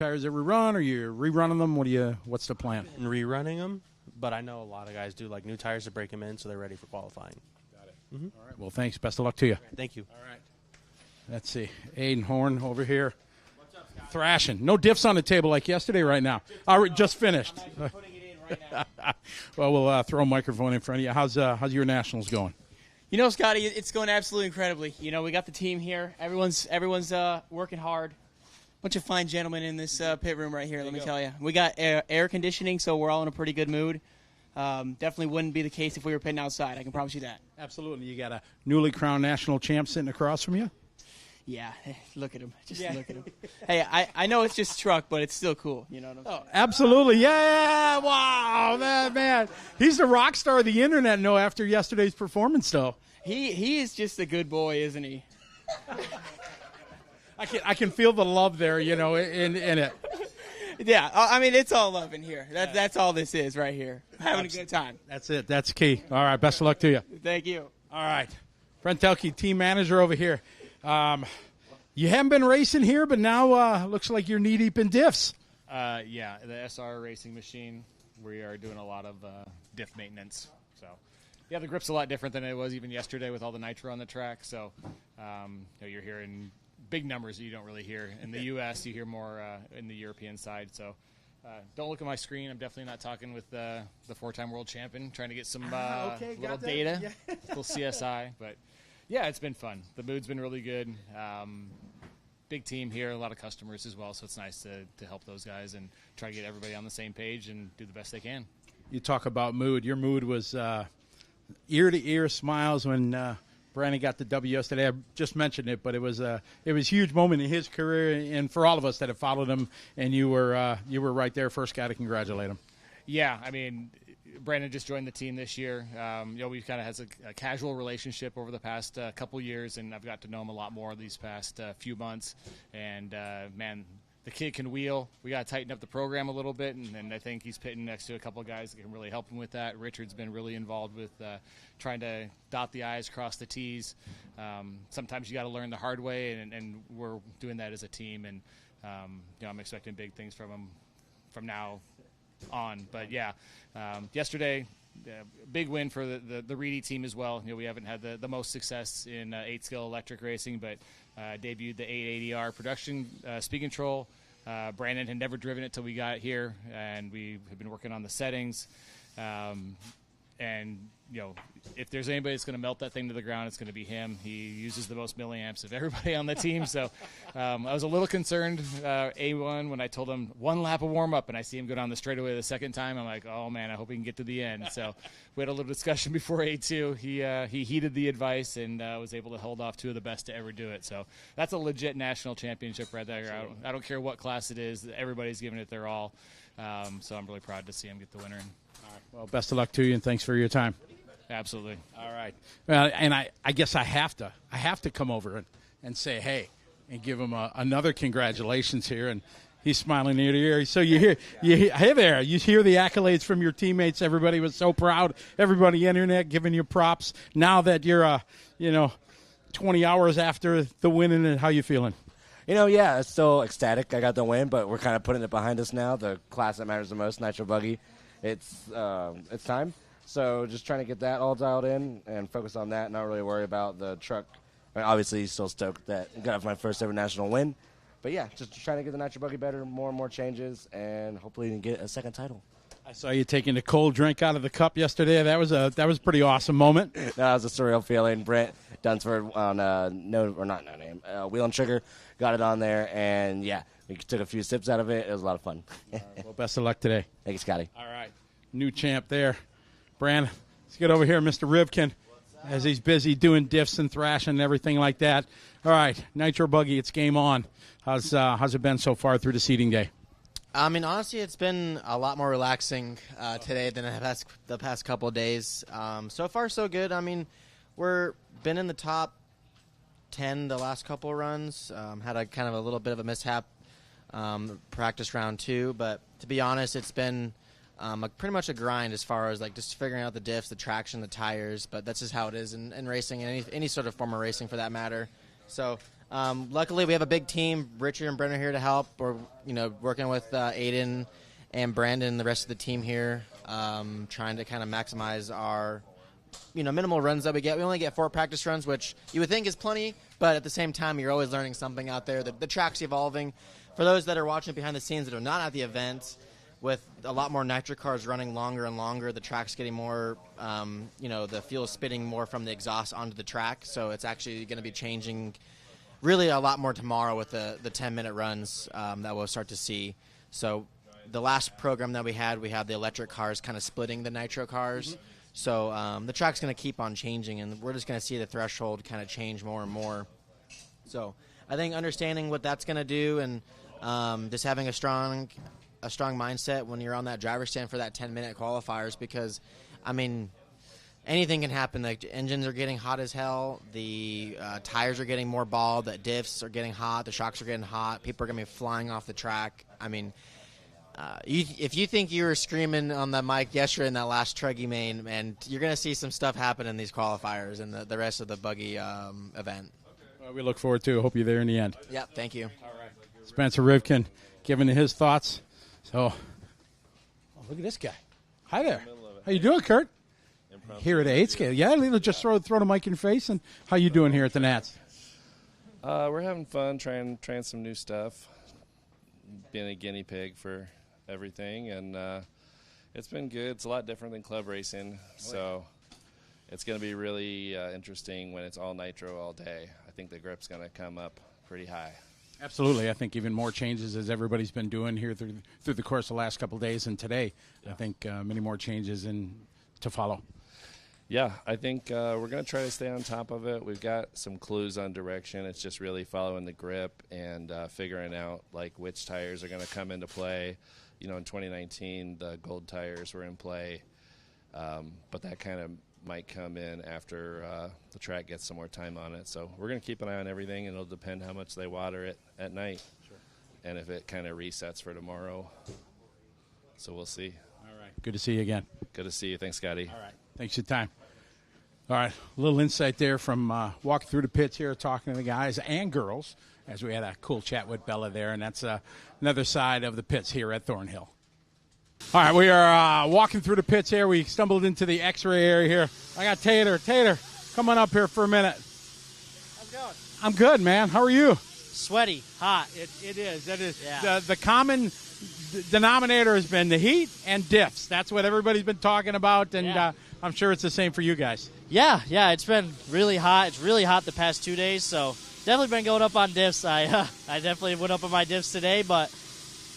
tires every run, or you're rerunning them? What's the plan? And rerunning them, but I know a lot of guys do like new tires to break them in so they're ready for qualifying. Got it. All right. Well, thanks. Best of luck to you. Thank you. All right. Let's see. Aiden Horn over here. What's up, Scott? Thrashing. No diffs on the table like yesterday right now. Just finished. I'm putting it in right now. Well, we'll throw a microphone in front of you. How's your nationals going? You know, Scotty, it's going absolutely incredibly. You know, we got the team here. Everyone's working hard. Bunch of fine gentlemen in this pit room right here, let me tell you. We got air conditioning, so we're all in a pretty good mood. Definitely wouldn't be the case if we were pitting outside. I can promise you that. Absolutely. You got a newly crowned national champ sitting across from you? Yeah, look at him. Just look at him. Hey, I know it's just a truck, but it's still cool. You know what I'm saying? Oh, absolutely. Yeah. Wow, man. He's the rock star of the internet, after yesterday's performance, though. He is just a good boy, isn't he? I can feel the love there, in it. Yeah, I mean, it's all love in here. That's all this is right here. Having a good time. That's it. That's key. All right, best of luck to you. Thank you. All right. Brent Telke, team manager over here. You haven't been racing here, but now looks like you're knee-deep in diffs. Yeah, the SR racing machine, we are doing a lot of diff maintenance. So, yeah, the grip's a lot different than it was even yesterday with all the nitro on the track. So, you're hearing big numbers that you don't really hear. In the U.S., you hear more in the European side. So don't look at my screen. I'm definitely not talking with the four-time world champion, trying to get some little data, little CSI. But, yeah, it's been fun. The mood's been really good. Big team here, a lot of customers as well, so it's nice to help those guys and try to get everybody on the same page and do the best they can. You talk about mood. Your mood was ear-to-ear smiles when Brandon got the W yesterday. I just mentioned it, but it was a huge moment in his career and for all of us that have followed him. And you were right there, first guy to congratulate him. Yeah, I mean, Brandon just joined the team this year. We've kind of had a casual relationship over the past couple years, and I've got to know him a lot more these past few months. And man, the kid can wheel. We got to tighten up the program a little bit, and I think he's pitting next to a couple of guys that can really help him with that. Richard's been really involved with trying to dot the I's, cross the T's. Sometimes you got to learn the hard way, and we're doing that as a team. And I'm expecting big things from him from now on. But yeah, yesterday, big win for the Reedy team as well. We haven't had the most success in 8-scale electric racing, but debuted the 880R production speed control. Brandon had never driven it till we got here, and we have been working on the settings. And if there's anybody that's going to melt that thing to the ground, it's going to be him. He uses the most milliamps of everybody on the team. So I was a little concerned, A1, when I told him one lap of warm-up, and I see him go down the straightaway the second time. I'm like, oh, man, I hope he can get to the end. So we had a little discussion before A2. He heeded the advice and was able to hold off two of the best to ever do it. So that's a legit national championship right there. I don't care what class it is. Everybody's giving it their all. So I'm really proud to see him get the winner. All right. Well, best of luck to you, and thanks for your time. Absolutely. All right. Well, and I guess I have to come over and say hey and give him another congratulations here. And he's smiling ear to ear. So you hear, hey there, you hear the accolades from your teammates. Everybody was so proud. Everybody internet giving you props. Now that you're 20 hours after the win, and how you feeling? Yeah, it's still ecstatic. I got the win, but we're kind of putting it behind us now. The class that matters the most, Nitro Buggy. It's time. So just trying to get that all dialed in and focus on that, not really worry about the truck. I mean, obviously, still stoked that I got my first ever national win. But, yeah, just trying to get the Nitro Buggy better, more and more changes, and hopefully get a second title. I saw you taking a cold drink out of the cup yesterday. That was a pretty awesome moment. That was a surreal feeling. Brent Dunsford on Wheel and Sugar got it on there, and, yeah, we took a few sips out of it. It was a lot of fun. Well, best of luck today. Thank you, Scotty. All right. New champ there. Brand, let's get over here, Mr. Rivkin, as he's busy doing diffs and thrashing and everything like that. All right, Nitro Buggy, it's game on. How's it been so far through the seeding day? I mean, honestly, it's been a lot more relaxing today than the past couple of days. So far, so good. I mean, we're been in the top 10 the last couple of runs. Had a kind of a little bit of a mishap practice round 2, but to be honest, it's been pretty much a grind as far as just figuring out the diffs, the traction, the tires. But that's just how it is in racing, and any sort of form of racing for that matter. So Luckily, we have a big team. Richard and Brenner here to help. We're working with Aiden and Brandon and the rest of the team here, trying to kind of maximize our minimal runs that we get. We only get 4 practice runs, which you would think is plenty, but at the same time, you're always learning something out there. The track's evolving. For those that are watching behind the scenes that are not at the event, with a lot more nitro cars running longer and longer, the track's getting more, the fuel is spitting more from the exhaust onto the track, so it's actually going to be changing really a lot more tomorrow with the 10-minute runs that we'll start to see. So the last program that we had the electric cars kind of splitting the nitro cars. Mm-hmm. So the track's going to keep on changing, and we're just going to see the threshold kind of change more and more. So I think understanding what that's going to do and just having a strong mindset when you're on that driver's stand for that 10-minute qualifiers, because, I mean, anything can happen. The engines are getting hot as hell. The tires are getting more bald. The diffs are getting hot. The shocks are getting hot. People are going to be flying off the track. I mean, if you think you were screaming on the mic yesterday in that last Truggy main, and you're going to see some stuff happen in these qualifiers and the rest of the buggy event. Well, we look forward to it. Hope you're there in the end. Yep, thank you. All right. Spencer Rivkin giving his thoughts. So, look at this guy. Hi there. How you doing, Kurt? Here at the 8 scale. Yeah, just throw the mic in your face. And how you doing here at the Nats? We're having fun trying some new stuff. Being a guinea pig for everything, and it's been good. It's a lot different than club racing, so it's going to be really interesting when it's all nitro all day. I think the grip's going to come up pretty high. Absolutely. I think even more changes as everybody's been doing here through the course of the last couple of days and today. Yeah. I think many more changes to follow. Yeah, I think we're going to try to stay on top of it. We've got some clues on direction. It's just really following the grip and figuring out like which tires are going to come into play. In 2019, the gold tires were in play, but that kind of might come in after the track gets some more time on it. So we're going to keep an eye on everything, and it'll depend how much they water it at night. Sure. And if it kind of resets for tomorrow. So we'll see. All right. Good to see you again. Good to see you. Thanks, Scotty. All right. Thanks for your time. All right. A little insight there from walking through the pits here, talking to the guys and girls, as we had a cool chat with Bella there, and that's another side of the pits here at Thornhill. All right, we are walking through the pits here. We stumbled into the X-ray area here. I got Tater. Tater, come on up here for a minute. How's it going? I'm good, man. How are you? Sweaty, hot. It is. That is. Yeah. The common denominator has been the heat and diffs. That's what everybody's been talking about, and I'm sure it's the same for you guys. Yeah, it's been really hot. It's really hot the past 2 days, so definitely been going up on diffs. I definitely went up on my diffs today, but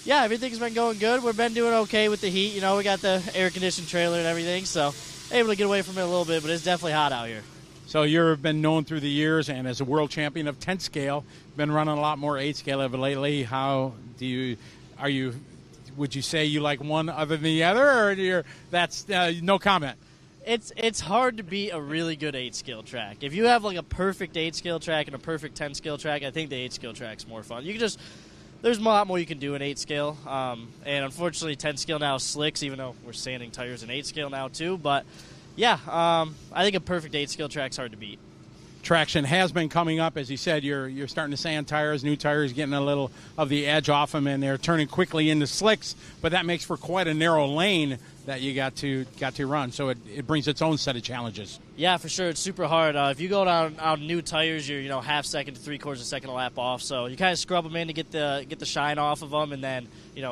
yeah, everything's been going good. We've been doing okay with the heat. We got the air-conditioned trailer and everything, so able to get away from it a little bit, but it's definitely hot out here. So you've been known through the years, and as a world champion of 10 scale, been running a lot more 8 scale of it lately. Would you say you like one other than the other, or that's no comment? It's hard to beat a really good 8 scale track. If you have like a perfect 8 scale track and a perfect 10 scale track, I think the 8 scale track's more fun. There's a lot more you can do in 8 scale, and unfortunately 10 scale now is slicks, even though we're sanding tires in 8 scale now too. But yeah, I think a perfect 8 scale track's hard to beat. Traction has been coming up, as you said. You're starting to sand tires, new tires, getting a little of the edge off them, and they're turning quickly into slicks. But that makes for quite a narrow lane that you got to run. So it brings its own set of challenges. Yeah, for sure. It's super hard. If you go down on new tires, you're half second to 3/4 second a lap off. So you kind of scrub them in to get the shine off of them, and then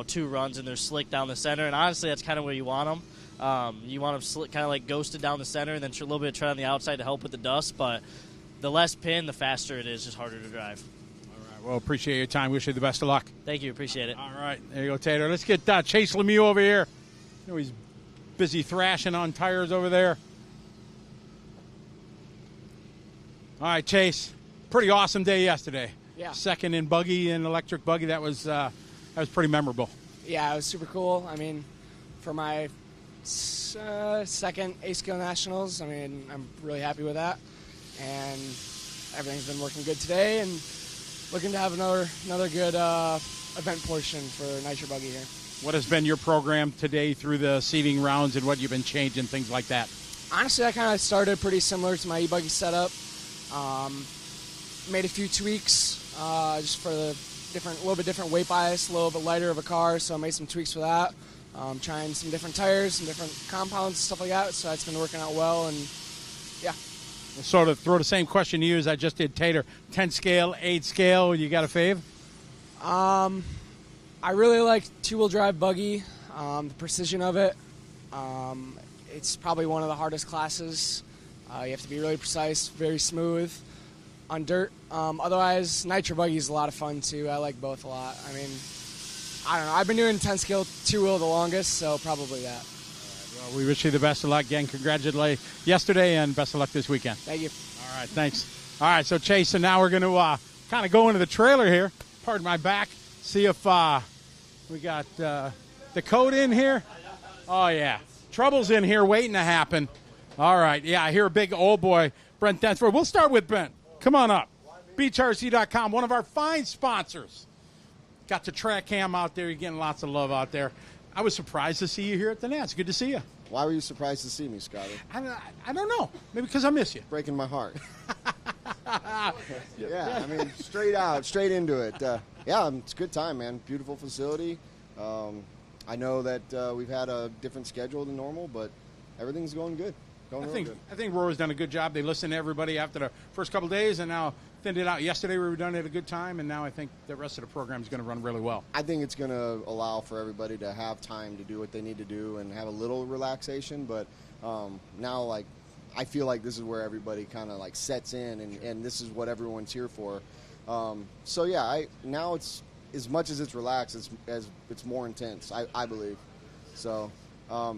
2 runs and they're slick down the center. And honestly, that's kind of where you want them. You want them slick, kind of like ghosted down the center, and then a little bit of tread on the outside to help with the dust. But the less pin, the faster it is, just harder to drive. All right. Well, appreciate your time. Wish you the best of luck. Thank you. Appreciate it. All right. There you go, Tater. Let's get Chase Lemieux over here. He's busy thrashing on tires over there. All right, Chase. Pretty awesome day yesterday. Yeah. Second in buggy and electric buggy. That was pretty memorable. Yeah, it was super cool. I mean, for my second 8 scale nationals, I'm really happy with that. And everything's been working good today, and looking to have another good event portion for Nitro Buggy here. What has been your program today through the seeding rounds, and what you've been changing, things like that? Honestly, I kind of started pretty similar to my e-buggy setup. made a few tweaks just for the little bit different weight bias, a little bit lighter of a car. So I made some tweaks for that. Trying some different tires, some different compounds, stuff like that. So that's been working out well, and yeah. We'll sort of throw the same question to you as I just did Tater. 10 scale, 8 scale, you got a fave? I really like two-wheel drive buggy, the precision of it. It's probably one of the hardest classes. You have to be really precise, very smooth on dirt. Otherwise, nitro buggy is a lot of fun too. I like both a lot. I mean, I don't know. I've been doing 10 scale two-wheel the longest, so probably that. Well, we wish you the best of luck. Again, congratulations yesterday and best of luck this weekend. Thank you. All right, thanks. All right, so Chase, so now we're going to kind of go into the trailer here. Pardon my back. See if we got the code in here. Oh, yeah. Trouble's in here waiting to happen. All right, yeah, I hear a big old boy, Brent Densford. We'll start with Brent. Come on up. BeachRC.com, one of our fine sponsors. Got the track cam out there. You're getting lots of love out there. I was surprised to see you here at the Nats. Good to see you. Why were you surprised to see me, Scotty? I don't know. Maybe because I miss you. Breaking my heart. Yeah, I mean, straight into it. Yeah, it's a good time, man. Beautiful facility. I know that we've had a different schedule than normal, but everything's going good. I think Roar's done a good job. They listened to everybody after the first couple of days, and now thinned it out. Yesterday we were done at a good time, and now I think the rest of the program is going to run really well. I think it's going to allow for everybody to have time to do what they need to do and have a little relaxation. But now, like, I feel like this is where everybody kind of like sets in, and this is what everyone's here for. So yeah, now it's as much as it's relaxed as it's more intense. I believe. So.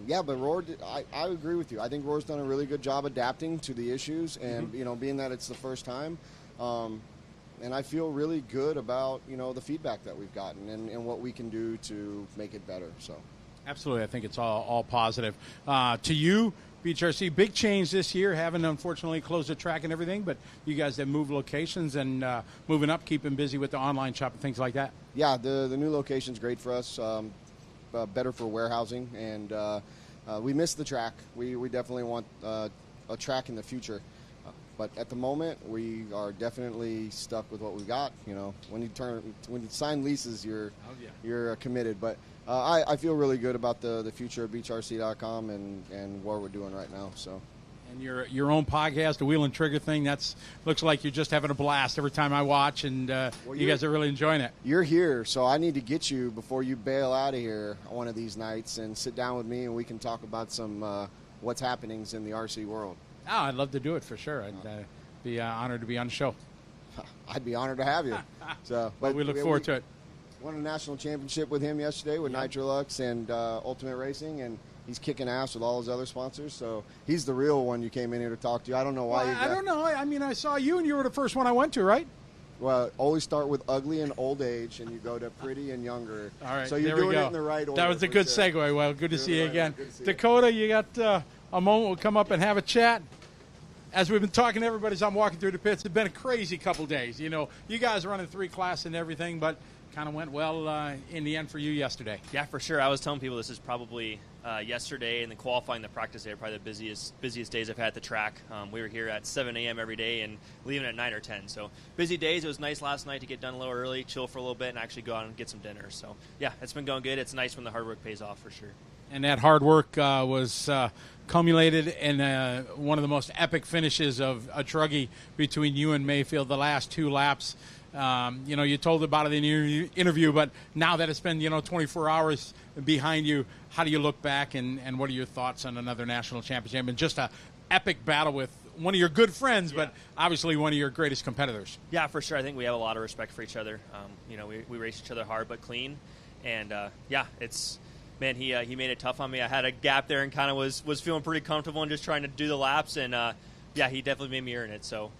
Yeah, but Roar, I agree with you. I think Roar's done a really good job adapting to the issues, and being that it's the first time, and I feel really good about the feedback that we've gotten and what we can do to make it better. So, absolutely, I think it's all positive. To you, BeachRC, big change this year. Haven't unfortunately closed the track and everything, but you guys have moved locations and moving up, keeping busy with the online shop and things like that. Yeah, the new location's great for us. Better for warehousing, and we miss the track. We definitely want a track in the future, but at the moment we are definitely stuck with what we got. When you sign leases, you're committed. But I feel really good about the future of BeachRC.com and what we're doing right now. So. And your own podcast, the Wheel and Trigger thing, looks like you're just having a blast every time I watch, and you guys are really enjoying it. You're here, so I need to get you before you bail out of here one of these nights and sit down with me, and we can talk about some what's happenings in the RC world. Oh, I'd love to do it for sure. I'd be honored to be on the show. I'd be honored to have you. But we look forward to it. Won a national championship with him yesterday with Nitrolux and Ultimate Racing, and he's kicking ass with all his other sponsors, so he's the real one you came in here to talk to. I don't know why. I don't know. I mean, I saw you, and you were the first one I went to, right? Well, always start with ugly and old age, and you go to pretty and younger. All right, so you're doing it in the right order. That was a good segue. Well, good to see you again. Dakota, you got a moment. We'll come up and have a chat. As we've been talking to everybody as I'm walking through the pits, it's been a crazy couple days. You guys are running 3 classes and everything, but kind of went well in the end for you yesterday. Yeah, for sure. I was telling people this is probably yesterday and the qualifying, the practice day are probably the busiest days I've had at the track. We were here at 7 a.m. every day and leaving at 9 or 10. So busy days. It was nice last night to get done a little early, chill for a little bit, and actually go out and get some dinner. So yeah, it's been going good. It's nice when the hard work pays off for sure. And that hard work was culminated in one of the most epic finishes of a truggy between you and Mayfield the last 2 laps. You told about it in your interview, but now that it's been, 24 hours behind you, how do you look back and what are your thoughts on another national championship and just a epic battle with one of your good friends, but obviously one of your greatest competitors? Yeah, for sure. I think we have a lot of respect for each other. We race each other hard but clean, and man, he made it tough on me. I had a gap there and kind of was feeling pretty comfortable and just trying to do the laps, and he definitely made me earn it. So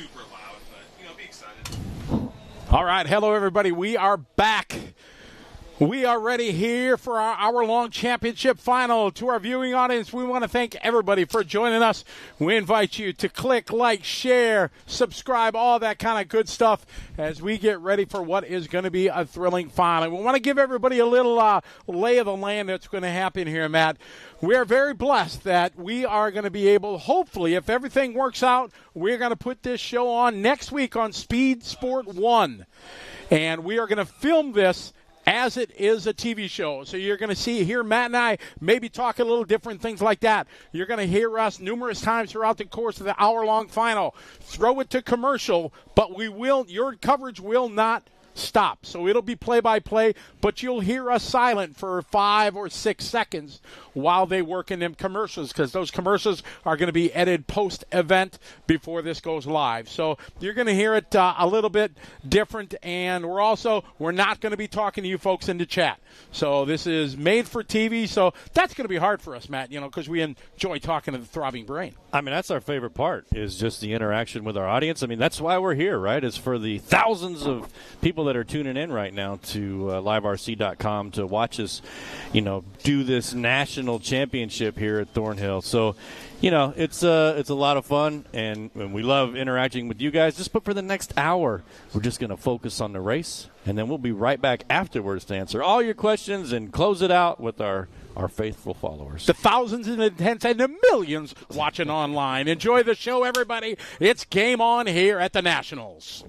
super loud, but be excited. All right, hello everybody. We are back. We are ready here for our hour-long championship final. To our viewing audience, we want to thank everybody for joining us. We invite you to click, like, share, subscribe, all that kind of good stuff as we get ready for what is going to be a thrilling final. We want to give everybody a little lay of the land that's going to happen here, Matt. We're very blessed that we are going to be able, hopefully, if everything works out, we're going to put this show on next week on Speed Sport 1. And we are going to film this as it is a TV show. So you're going to hear Matt and I maybe talk a little different things like that. You're going to hear us numerous times throughout the course of the hour-long final. Throw it to commercial, but your coverage will not stop. So it'll be play-by-play, but you'll hear us silent for 5 or 6 seconds while they work in them commercials, because those commercials are going to be edited post-event before this goes live. So you're going to hear it a little bit different, and we're not going to be talking to you folks in the chat. So this is made for TV, so that's going to be hard for us, Matt, because we enjoy talking to the throbbing brain. I mean, that's our favorite part, is just the interaction with our audience. I mean, that's why we're here, right? It's for the thousands of people that are tuning in right now to liverc.com to watch us, do this national championship here at Thornhill. So, it's a lot of fun, and we love interacting with you guys. Just for the next hour, we're just going to focus on the race, and then we'll be right back afterwards to answer all your questions and close it out with our faithful followers. The thousands and the tens and the millions watching online. Enjoy the show, everybody. It's game on here at the Nationals.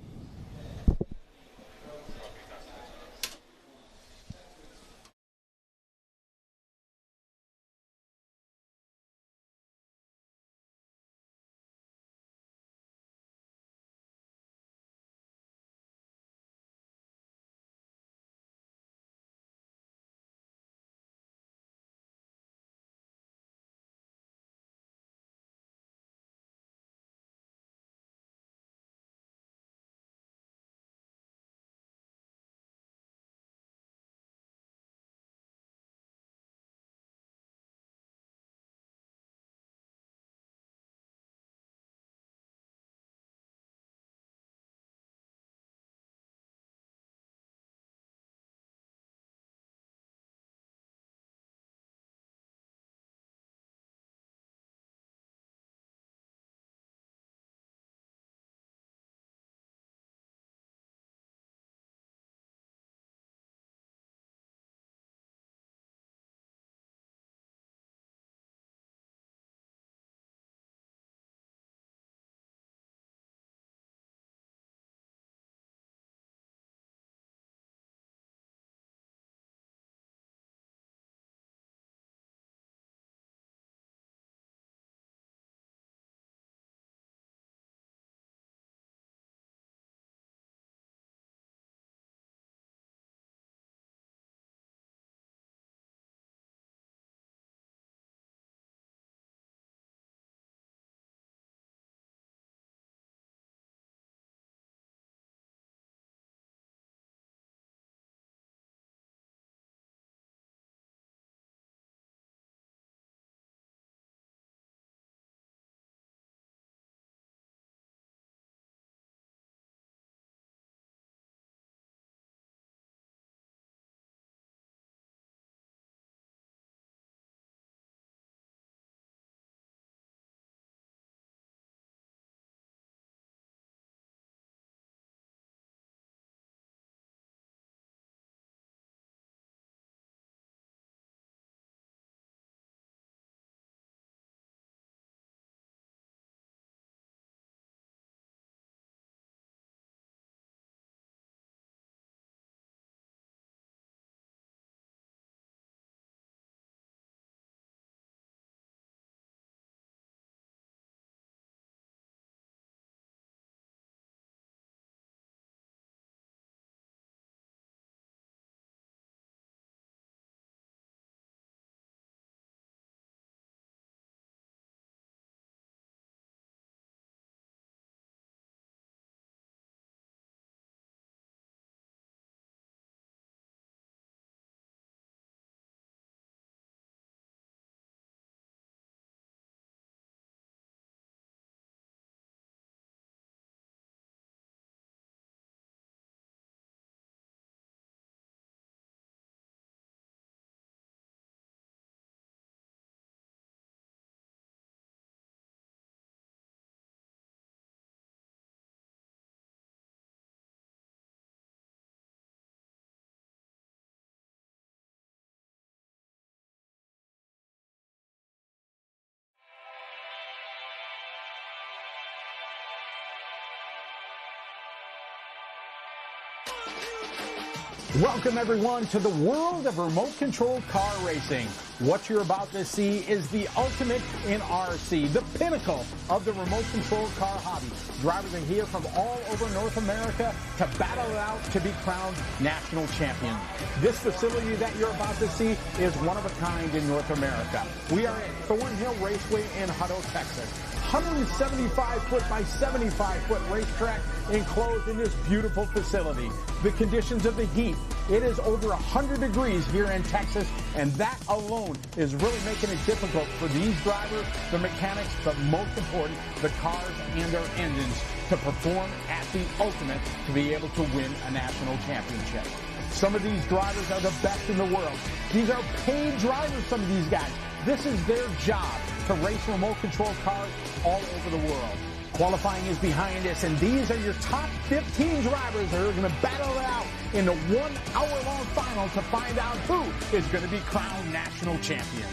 Welcome, everyone, to the world of remote-controlled car racing. What you're about to see is the ultimate in RC, the pinnacle of the remote-controlled car hobby. Drivers are here from all over North America to battle it out to be crowned national champion. This facility that you're about to see is one of a kind in North America. We are at Thornhill Raceway in Hutto, Texas. 175-foot by 75-foot racetrack enclosed in this beautiful facility. The conditions of the heat, it is over 100 degrees here in Texas, and that alone is really making it difficult for these drivers, the mechanics, but most important, the cars and their engines to perform at the ultimate to be able to win a national championship. Some of these drivers are the best in the world. These are paid drivers, some of these guys. This is their job to race remote-controlled cars all over the world. Qualifying is behind us, and these are your top 15 drivers that are going to battle it out in the 1 hour-long final to find out who is going to be crowned national champion.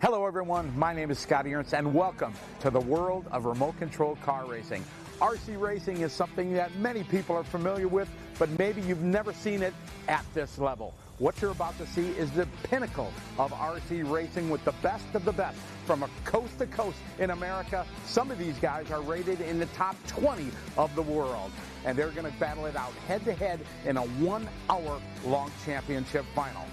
Hello, everyone. My name is Scotty Ernst, and welcome to the world of remote-controlled car racing. RC racing is something that many people are familiar with, but maybe you've never seen it at this level. What you're about to see is the pinnacle of RC racing with the best of the best from coast to coast in America. Some of these guys are rated in the top 20 of the world, and they're going to battle it out head-to-head in a 1 hour-long championship final.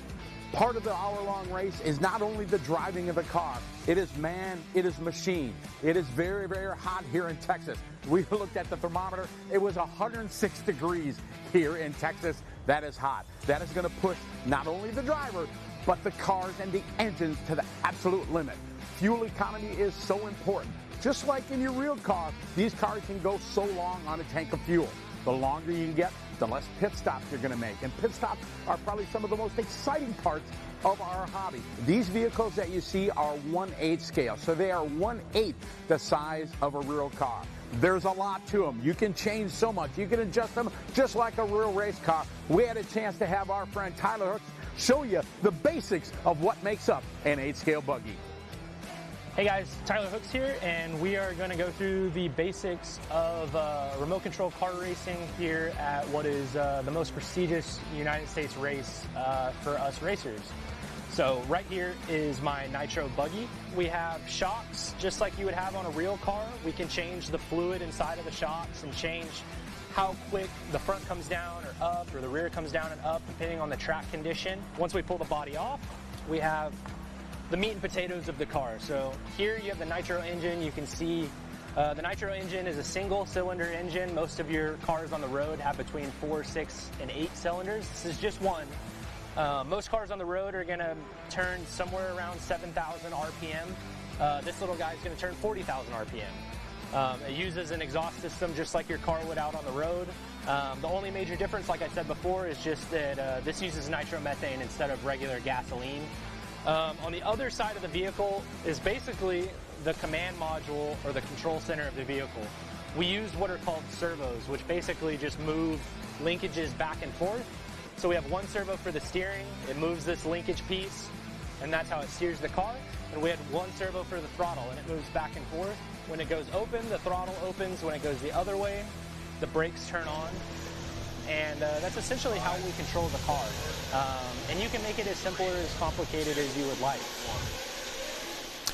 Part of the hour-long race is not only the driving of the car, it is man, it is machine. It is very, very hot here in Texas. We looked at the thermometer. It was 106 degrees here in Texas. That is hot. That is going to push not only the driver, but the cars and the engines to the absolute limit. Fuel economy is so important. Just like in your real car, these cars can go so long on a tank of fuel. The longer you can get, the less pit stops you're going to make. And pit stops are probably some of the most exciting parts of our hobby. These vehicles that you see are 1/8 scale, so they are 1/8 the size of a real car. There's a lot to them. You can change so much. You can adjust them just like a real race car. We had a chance to have our friend Tyler Hooks show you the basics of what makes up an 8-scale buggy. Hey guys, Tyler Hooks here, and we are going to go through the basics of remote control car racing here at what is the most prestigious United States race for us racers. So right here is my Nitro buggy. We have shocks just like you would have on a real car. We can change the fluid inside of the shocks and change how quick the front comes down or up, or the rear comes down and up depending on the track condition. Once we pull the body off, we have the meat and potatoes of the car. So here you have the Nitro engine. You can see the Nitro engine is a single cylinder engine. Most of your cars on the road have between 4, 6, and 8 cylinders. This is just one. Most cars on the road are going to turn somewhere around 7,000 RPM. This little guy is going to turn 40,000 RPM. It uses an exhaust system just like your car would out on the road. The only major difference, like I said before, is just that this uses nitromethane instead of regular gasoline. On the other side of the vehicle is basically the command module or the control center of the vehicle. We use what are called servos, which basically just move linkages back and forth. So we have one servo for the steering. It moves this linkage piece, and that's how it steers the car. And we have one servo for the throttle, and it moves back and forth. When it goes open, the throttle opens. When it goes the other way, the brakes turn on. And that's essentially how we control the car. And you can make it as simple or as complicated as you would like.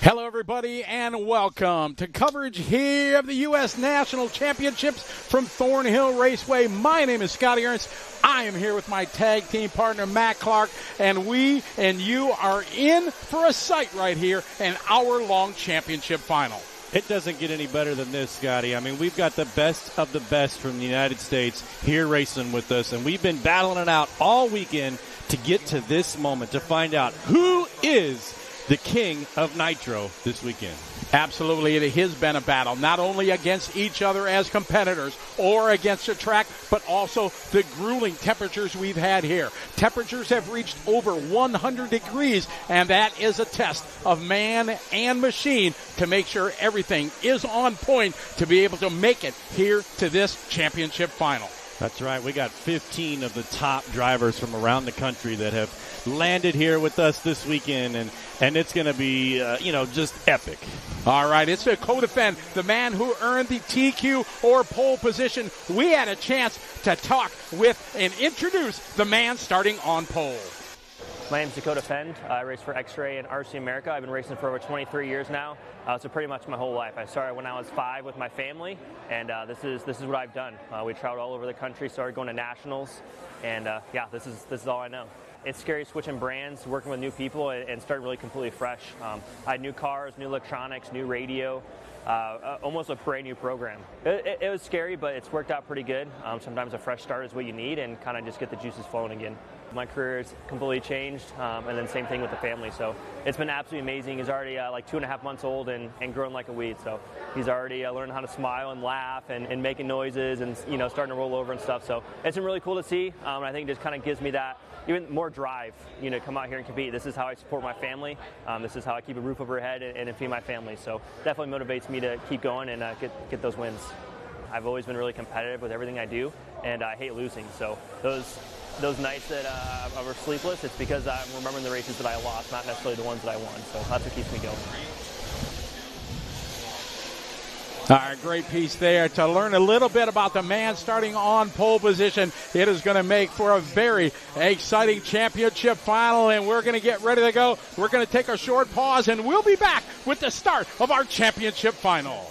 Hello, everybody, and welcome to coverage here of the U.S. National Championships from Thornhill Raceway. My name is Scotty Ernst. I am here with my tag team partner, Matt Clark, and we and you are in for a sight right here, an hour-long championship final. It doesn't get any better than this, Scotty. I mean, we've got the best of the best from the United States here racing with us, and we've been battling it out all weekend to get to this moment, to find out who is the king of Nitro this weekend. Absolutely, it has been a battle, not only against each other as competitors or against the track, but also the grueling temperatures we've had here. Temperatures have reached over 100 degrees, and that is a test of man and machine to make sure everything is on point to be able to make it here to this championship final. That's right. We got 15 of the top drivers from around the country that have landed here with us this weekend, and it's going to be, just epic. All right, it's Dakota Fenn, the man who earned the TQ or pole position. We had a chance to talk with and introduce the man starting on pole. My name's Dakota Fenn. I race for X-Ray and RC America. I've been racing for over 23 years now, so pretty much my whole life. I started when I was 5 with my family, and this is what I've done. We traveled all over the country, started going to nationals, and this is all I know. It's scary switching brands, working with new people, and starting really completely fresh. I had new cars, new electronics, new radio, almost a brand new program. It was scary, but it's worked out pretty good. Sometimes a fresh start is what you need, and kind of just get the juices flowing again. My career has completely changed, and then same thing with the family. So it's been absolutely amazing. He's already like 2.5 months old and growing like a weed. So he's already learning how to smile and laugh and making noises and starting to roll over and stuff. So it's been really cool to see. And I think it just kind of gives me that even more drive, to come out here and compete. This is how I support my family. This is how I keep a roof over my head and feed my family. So definitely motivates me to keep going and get those wins. I've always been really competitive with everything I do, and I hate losing. So those nights that I were sleepless, it's because I'm remembering the races that I lost, not necessarily the ones that I won. So that's what keeps me going. All right, great piece there to learn a little bit about the man starting on pole position. It is going to make for a very exciting championship final, and we're going to get ready to go. We're going to take a short pause, and we'll be back with the start of our championship final.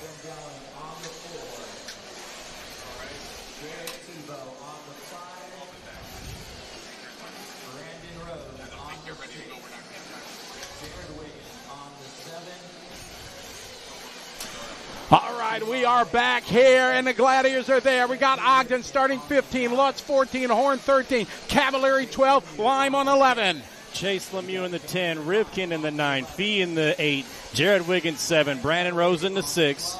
All right, we are back here, and the Gladiators are there. We got Ogden starting 15, Lutz 14, Horn 13, Cavalieri 12, Lime on 11. Chase Lemieux in the 10, Rivkin in the 9, Fee in the 8, Jared Wiggins 7, Brandon Rose in the 6.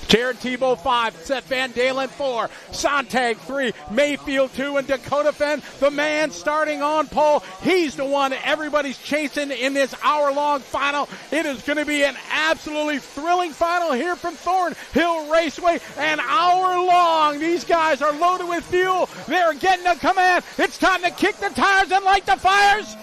Jared Tebow 5, Seth Van Dalen 4, Sontag 3, Mayfield 2, and Dakota Fenn, the man starting on pole. He's the one everybody's chasing in this hour-long final. It is going to be an absolutely thrilling final here from Thornhill Raceway. An hour long. These guys are loaded with fuel. They're getting a command. It's time to kick the tires and light the fires.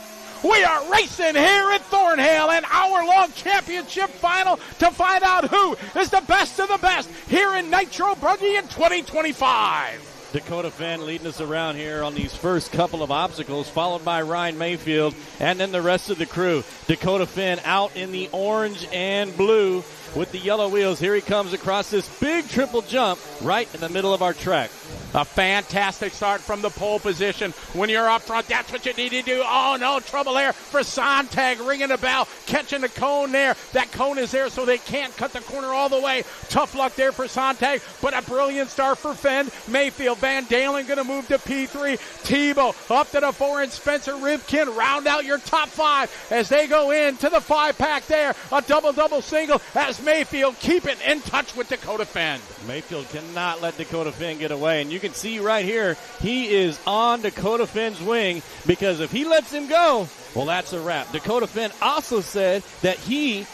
We are racing here at Thornhill, an hour-long championship final to find out who is the best of the best here in Nitro Buggy in 2025. Dakota Fenn leading us around here on these first couple of obstacles, followed by Ryan Mayfield and then the rest of the crew. Dakota Fenn out in the orange and blue with the yellow wheels. Here he comes across this big triple jump right in the middle of our track. A fantastic start from the pole position. When you're up front, that's what you need to do. Oh, no, trouble there for Sontag, ringing the bell, catching the cone there. That cone is there so they can't cut the corner all the way. Tough luck there for Sontag, but a brilliant start for Fenn. Mayfield, Van Dalen going to move to P3. Tebow up to the 4, and Spencer Rivkin round out your top 5 as they go into the 5-pack there. A double-double single as Mayfield keeping in touch with Dakota Fenn. Mayfield cannot let Dakota Fenn get away, and you can see right here, he is on Dakota Fenn's wing, because if he lets him go, well, that's a wrap. Dakota Fenn also said that he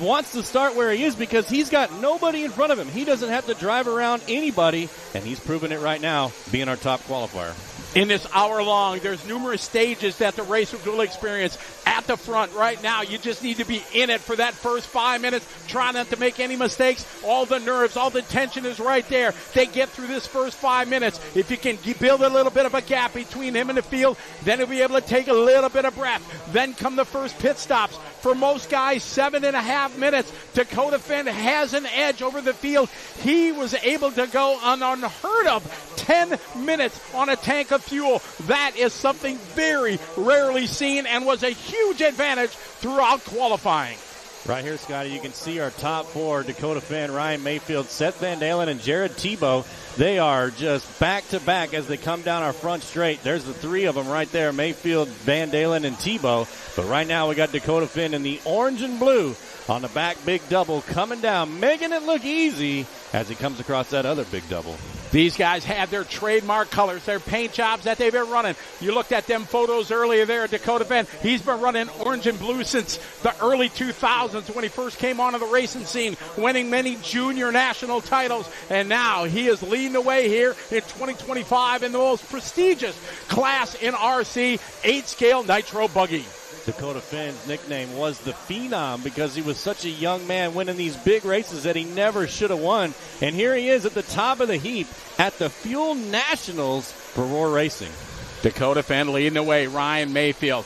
wants to start where he is because he's got nobody in front of him. He doesn't have to drive around anybody, and he's proven it right now, being our top qualifier. In this hour long, there's numerous stages that the race will experience. At the front right now, you just need to be in it for that first 5 minutes. Try not to make any mistakes. All the nerves, all the tension is right there. They get through this first 5 minutes. If you can build a little bit of a gap between him and the field, then he'll be able to take a little bit of breath. Then come the first pit stops. For most guys, 7.5 minutes. Dakota Fenn has an edge over the field. He was able to go an unheard of 10 minutes on a tank of fuel. That is something very rarely seen and was a huge advantage throughout qualifying. Right here, Scotty, you can see our top 4, Dakota Fenn, Ryan Mayfield, Seth Van Dalen, and Jared Tebow. They are just back-to-back as they come down our front straight. There's the 3 of them right there, Mayfield, Van Dalen, and Tebow. But right now we got Dakota Fenn in the orange and blue on the back big double coming down, making it look easy as he comes across that other big double. These guys have their trademark colors, their paint jobs that they've been running. You looked at them photos earlier there at Dakota Fenn. He's been running orange and blue since the early 2000s when he first came onto the racing scene, winning many junior national titles. And now he is leading the way here in 2025 in the most prestigious class in RC, 8-scale Nitro Buggy. Dakota Fenn's nickname was the Phenom because he was such a young man winning these big races that he never should have won. And here he is at the top of the heap at the Fuel Nationals for Roar Racing. Dakota Fenn leading the way. Ryan Mayfield,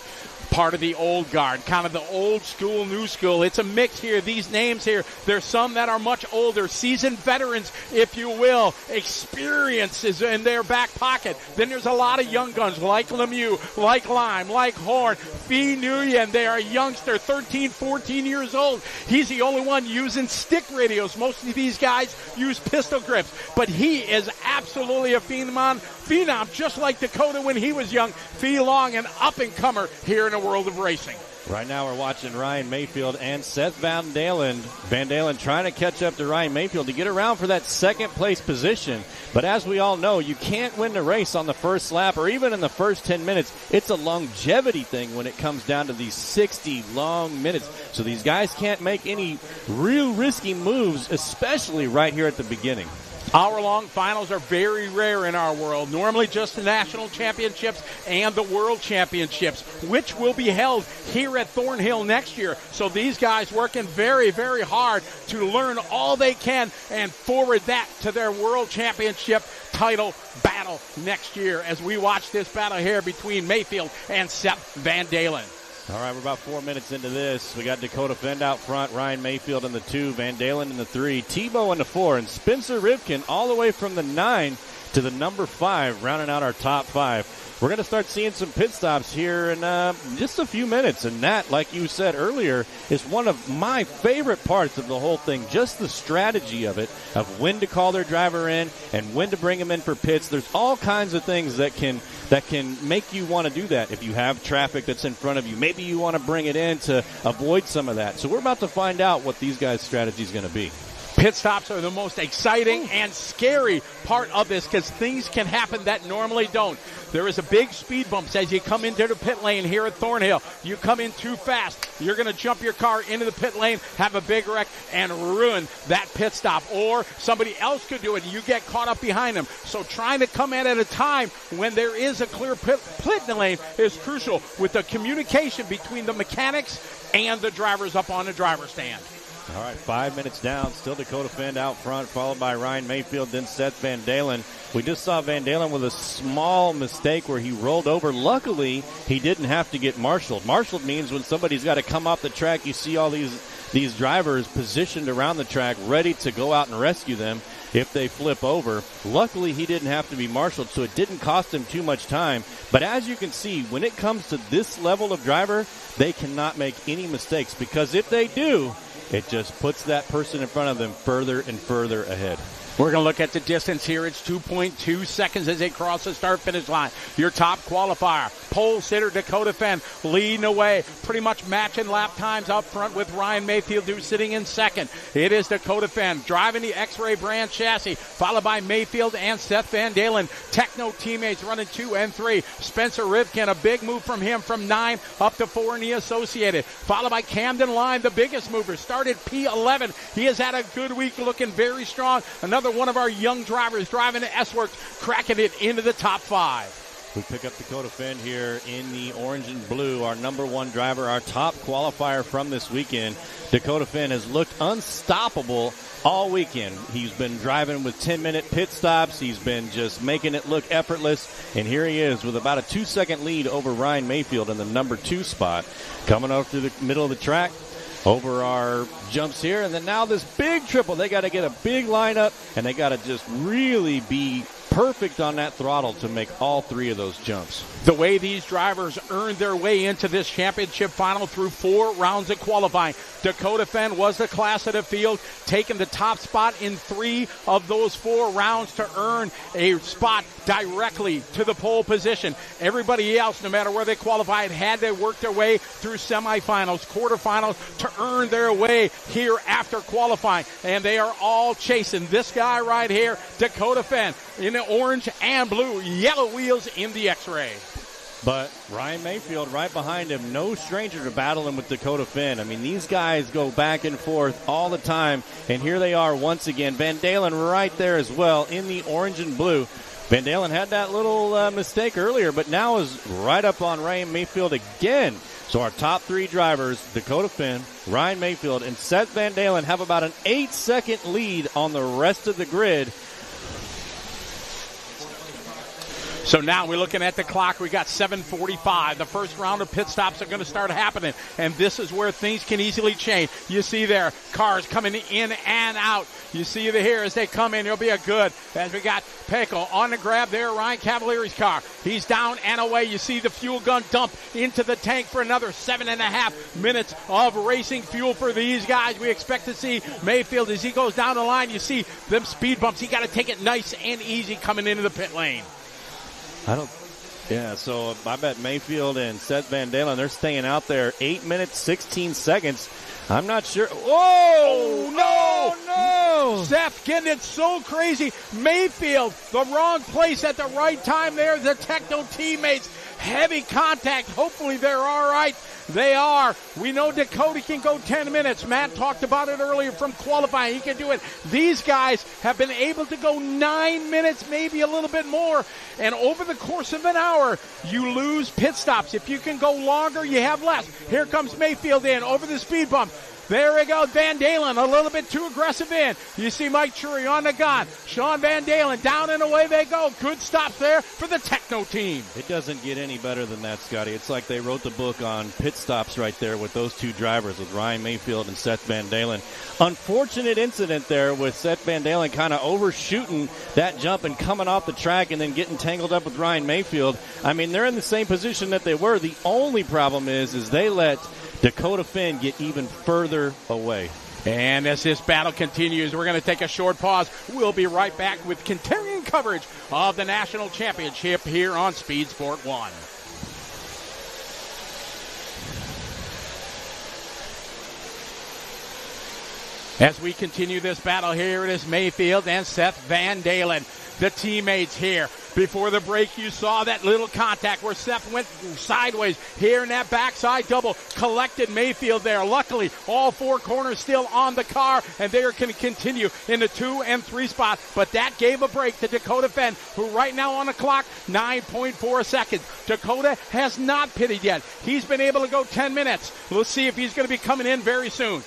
part of the old guard, kind of the old school, new school. It's a mix here. These names here, there's some that are much older, seasoned veterans, if you will. Experience is in their back pocket. Then there's a lot of young guns like Lemieux, like Lime, like Horn, Fee Nguyen. They are a youngster, 13, 14 years old. He's the only one using stick radios. Most of these guys use pistol grips, but he is absolutely a phenom, just like Dakota when he was young. Fee Long, an up-and-comer here in the world of racing. Right now we're watching Ryan Mayfield and Seth Van Dalen. Van Dalen trying to catch up to Ryan Mayfield to get around for that second-place position. But as we all know, you can't win the race on the first lap or even in the first 10 minutes. It's a longevity thing when it comes down to these 60 long minutes. So these guys can't make any real risky moves, especially right here at the beginning. Hour-long finals are very rare in our world. Normally just the national championships and the world championships, which will be held here at Thornhill next year. So these guys working very, very hard to learn all they can and forward that to their world championship title battle next year as we watch this battle here between Mayfield and Seth Van Dalen. All right, we're about 4 minutes into this. We got Dakota Fenn out front, Ryan Mayfield in the 2, Van Dalen in the 3, Tebow in the 4, and Spencer Rivkin all the way from the 9 to the number 5, rounding out our top 5. We're going to start seeing some pit stops here in just a few minutes, and that, like you said earlier, is one of my favorite parts of the whole thing, just the strategy of it, of when to call their driver in and when to bring him in for pits. There's all kinds of things that can make you want to do that. If you have traffic that's in front of you, maybe you want to bring it in to avoid some of that. So we're about to find out what these guys' strategy is going to be. Pit stops are the most exciting and scary part of this because things can happen that normally don't. There is a big speed bump as you come into the pit lane here at Thornhill. You come in too fast, you're going to jump your car into the pit lane, have a big wreck, and ruin that pit stop. Or somebody else could do it, and you get caught up behind them. So trying to come in at a time when there is a clear pit lane is crucial with the communication between the mechanics and the drivers up on the driver's stand. All right, 5 minutes down. Still Dakota Fenn out front, followed by Ryan Mayfield, then Seth Van Dalen. We just saw Van Dalen with a small mistake where he rolled over. Luckily, he didn't have to get marshaled. Marshaled means when somebody's got to come off the track, you see all these drivers positioned around the track ready to go out and rescue them if they flip over. Luckily, he didn't have to be marshaled, so it didn't cost him too much time. But as you can see, when it comes to this level of driver, they cannot make any mistakes because if they do, it just puts that person in front of them further and further ahead. We're going to look at the distance here. It's 2.2 seconds as they cross the start-finish line. Your top qualifier, pole sitter Dakota Fenn, leading the way, pretty much matching lap times up front with Ryan Mayfield, who's sitting in second. It is Dakota Fenn driving the X-Ray brand chassis, followed by Mayfield and Seth Van Dalen. Techno teammates running 2 and 3. Spencer Rivkin, a big move from him from 9 up to 4 in the Associated, followed by Camden Lime, the biggest mover, started P11. He has had a good week, looking very strong. Another one of our young drivers driving the S-Works, cracking it into the top 5. We pick up Dakota Fenn here in the orange and blue, our number 1 driver, our top qualifier from this weekend. Dakota Fenn has looked unstoppable all weekend. He's been driving with 10-minute pit stops. He's been just making it look effortless. And here he is with about a 2-second lead over Ryan Mayfield in the number 2 spot. Coming up through the middle of the track, over our jumps here, and then now this big triple. They got to get a big lineup, and they got to just really be perfect on that throttle to make all 3 of those jumps. The way these drivers earned their way into this championship final through 4 rounds of qualifying. Dakota Fenn was the class of the field, taking the top spot in 3 of those 4 rounds to earn a spot directly to the pole position. Everybody else, no matter where they qualified, had to work their way through semifinals, quarterfinals to earn their way here after qualifying. And they are all chasing this guy right here, Dakota Fenn. in the orange and blue, yellow wheels in the X-Ray. But Ryan Mayfield right behind him, no stranger to battling with Dakota Finn. I mean, these guys go back and forth all the time, and here they are once again. Van Dalen right there as well in the orange and blue. Van Dalen had that little mistake earlier, but now is right up on Ryan Mayfield again. So our top three drivers, Dakota Finn, Ryan Mayfield, and Seth Van Dalen, have about an 8-second lead on the rest of the grid. So now we're looking at the clock. We got 7:45. The first round of pit stops are going to start happening, and this is where things can easily change. You see there, cars coming in and out. You see here as they come in, it'll be a good, as we got Pecco on the grab there, Ryan Cavalieri's car. He's down and away. You see the fuel gun dump into the tank for another 7.5 minutes of racing fuel for these guys. We expect to see Mayfield as he goes down the line. You see them speed bumps. He got to take it nice and easy coming into the pit lane. So I bet Mayfield and Seth Van Dalen, they're staying out there 8 minutes, 16 seconds. I'm not sure. Whoa! No! Seth getting it so crazy. Mayfield, the wrong place at the right time there. The Techno teammates, heavy contact. Hopefully they're all right. They are. We know Dakota can go 10 minutes. Matt talked about it earlier from qualifying. He can do it. These guys have been able to go 9 minutes, maybe a little bit more. And over the course of an hour, you lose pit stops. If you can go longer, you have less. Here comes Mayfield in over the speed bump. There we go. Van Dalen a little bit too aggressive in. You see Mike Trury on the gun. Sean Van Dalen down and away they go. Good stops there for the Techno team. It doesn't get any better than that, Scotty. It's like they wrote the book on pit stops right there with those two drivers, with Ryan Mayfield and Seth Van Dalen. Unfortunate incident there with Seth Van Dalen kind of overshooting that jump and coming off the track and then getting tangled up with Ryan Mayfield. I mean, they're in the same position that they were. The only problem is they let Dakota Finn get even further away. And as this battle continues, we're going to take a short pause. We'll be right back with continuing coverage of the National Championship here on Speed Sport 1. As we continue this battle, here it is Mayfield and Seth Van Dalen, the teammates here. Before the break, you saw that little contact where Seth went sideways here in that backside double, collected Mayfield there. Luckily, all four corners still on the car, and they are going to continue in the 2 and 3 spot. But that gave a break to Dakota Finn, who right now on the clock, 9.4 seconds. Dakota has not pitted yet. He's been able to go 10 minutes. Let's see if he's going to be coming in very soon.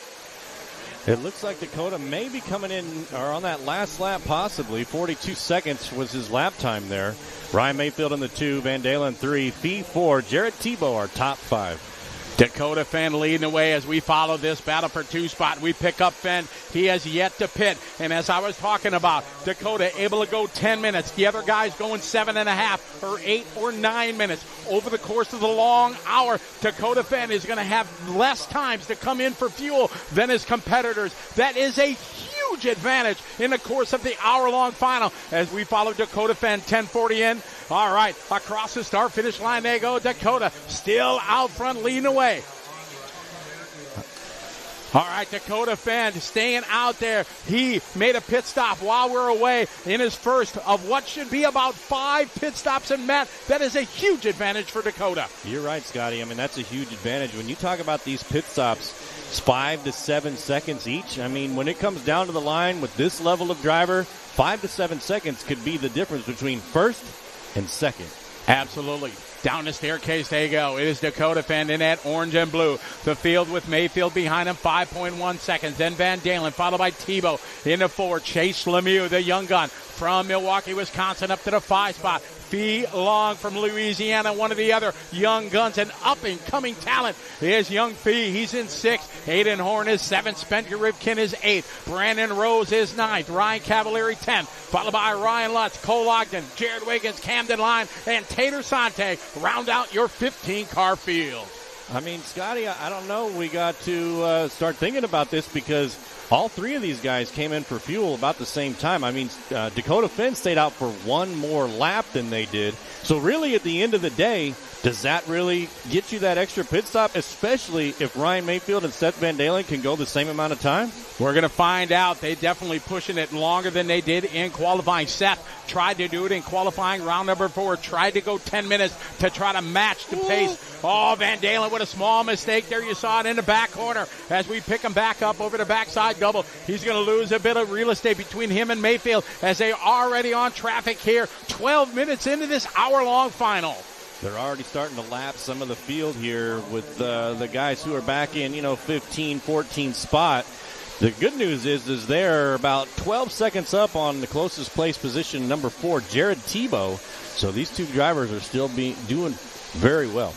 It looks like Dakota may be coming in, or on that last lap possibly. 42 seconds was his lap time there. Ryan Mayfield in the 2, Van Dalen 3, Fee 4, Jarrett Tebow our top 5. Dakota Finn leading the way as we follow this battle for 2 spot. We pick up Finn. He has yet to pit. And as I was talking about, Dakota able to go 10 minutes. The other guys going 7.5 or 8 or 9 minutes. Over the course of the long hour, Dakota Finn is going to have less times to come in for fuel than his competitors. That is a huge advantage in the course of the hour-long final as we follow Dakota Finn. 10:40 in. All right, across the start-finish line they go. Dakota still out front leading away. All right, Dakota Finn staying out there. He made a pit stop while we're away in his first of what should be about 5 pit stops. And, Matt, that is a huge advantage for Dakota. You're right, Scotty. I mean, that's a huge advantage. When you talk about these pit stops, it's 5 to 7 seconds each. I mean, when it comes down to the line with this level of driver, 5 to 7 seconds could be the difference between first and second. Absolutely. Down the staircase they go. It is Dakota Finn in that orange and blue. The field with Mayfield behind him, 5.1 seconds. Then Van Dalen, followed by Tebow in the 4. Chase Lemieux, the young gun from Milwaukee, Wisconsin, up to the 5 spot. Fee Long from Louisiana, one of the other young guns, and up-and-coming talent is young Fee. He's in 6th. Aiden Horn is 7th. Spencer Rivkin is 8th. Brandon Rose is 9th. Ryan Cavalieri 10th. Followed by Ryan Lutz, Cole Ogden, Jared Wiggins, Camden Line, and Tater Sante round out your 15-car field. I mean, Scotty, I don't know. We got to start thinking about this because all 3 of these guys came in for fuel about the same time. I mean, Dakota Finn stayed out for 1 more lap than they did. So really, at the end of the day, does that really get you that extra pit stop, especially if Ryan Mayfield and Seth Van Dalen can go the same amount of time? We're going to find out. They definitely pushing it longer than they did in qualifying. Seth tried to do it in qualifying round number 4, tried to go 10 minutes to try to match the pace. Oh, Van Dalen with a small mistake there. You saw it in the back corner as we pick him back up over the backside double. He's going to lose a bit of real estate between him and Mayfield as they are already on traffic here 12 minutes into this hour-long final. They're already starting to lap some of the field here with the guys who are back in, 15, 14 spot. The good news is they're about 12 seconds up on the closest place position, number 4, Jared Tebow. So these two drivers are still doing very well.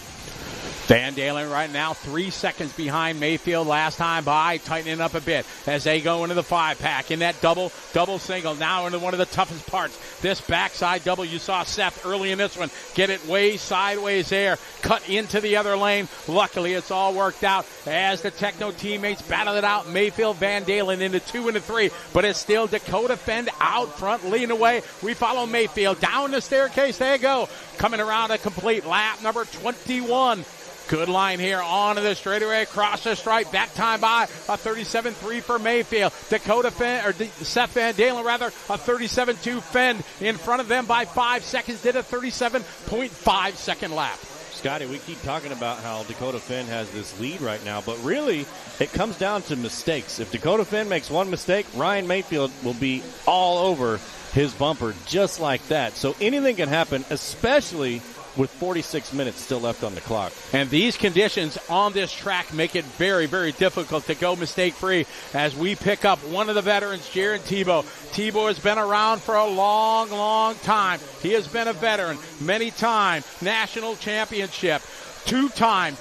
Van Dalen right now 3 seconds behind Mayfield last time by, tightening up a bit as they go into the 5-pack in that double single. Now into one of the toughest parts. This backside double, you saw Seth early in this one get it way sideways there, cut into the other lane. Luckily, it's all worked out as the Techno teammates battle it out. Mayfield, Van Dalen into 2 and 3, but it's still Dakota Fend out front leading away. We follow Mayfield down the staircase. They go, coming around a complete lap number 21. Good line here onto the straightaway, across the stripe. That time by a 37.3 for Mayfield. Seth Van Dalen, a 37.2 Fend in front of them by 5 seconds. Did a 37.5 second lap. Scotty, we keep talking about how Dakota Finn has this lead right now, but really it comes down to mistakes. If Dakota Finn makes one mistake, Ryan Mayfield will be all over his bumper just like that. So anything can happen, especially with 46 minutes still left on the clock. And these conditions on this track make it very, very difficult to go mistake-free as we pick up one of the veterans, Jared Tebow. Tebow has been around for a long, long time. He has been a veteran, many-time national championship, 2-time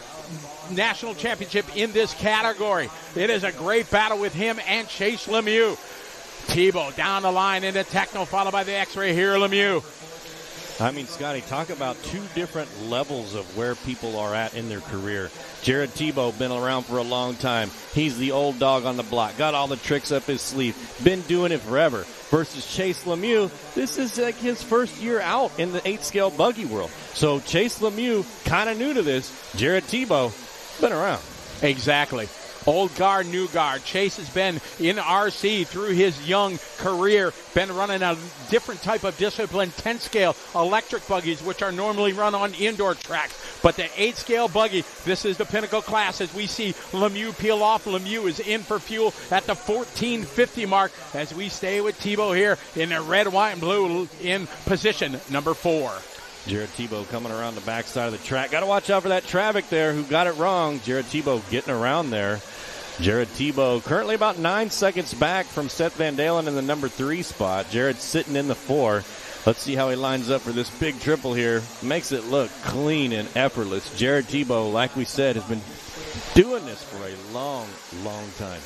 national championship in this category. It is a great battle with him and Chase Lemieux. Tebow down the line into Techno, followed by the X-Ray here, Lemieux. I mean, Scotty, talk about two different levels of where people are at in their career. Jared Tebow, been around for a long time. He's the old dog on the block. Got all the tricks up his sleeve. Been doing it forever. Versus Chase Lemieux, this is like his first year out in the 8-scale buggy world. So Chase Lemieux, kind of new to this. Jared Tebow, been around. Exactly. Old guard, new guard. Chase has been in RC through his young career, been running a different type of discipline, 10-scale electric buggies, which are normally run on indoor tracks. But the 8-scale buggy, this is the pinnacle class as we see Lemieux peel off. Lemieux is in for fuel at the 1450 mark as we stay with Tebow here in the red, white, and blue in position number 4. Jared Tebow coming around the backside of the track. Got to watch out for that traffic there. Who got it wrong? Jared Tebow getting around there. Jared Tebow currently about 9 seconds back from Seth Van Dalen in the number 3 spot. Jared's sitting in the 4. Let's see how he lines up for this big triple here. Makes it look clean and effortless. Jared Tebow, like we said, has been doing this for a long, long time.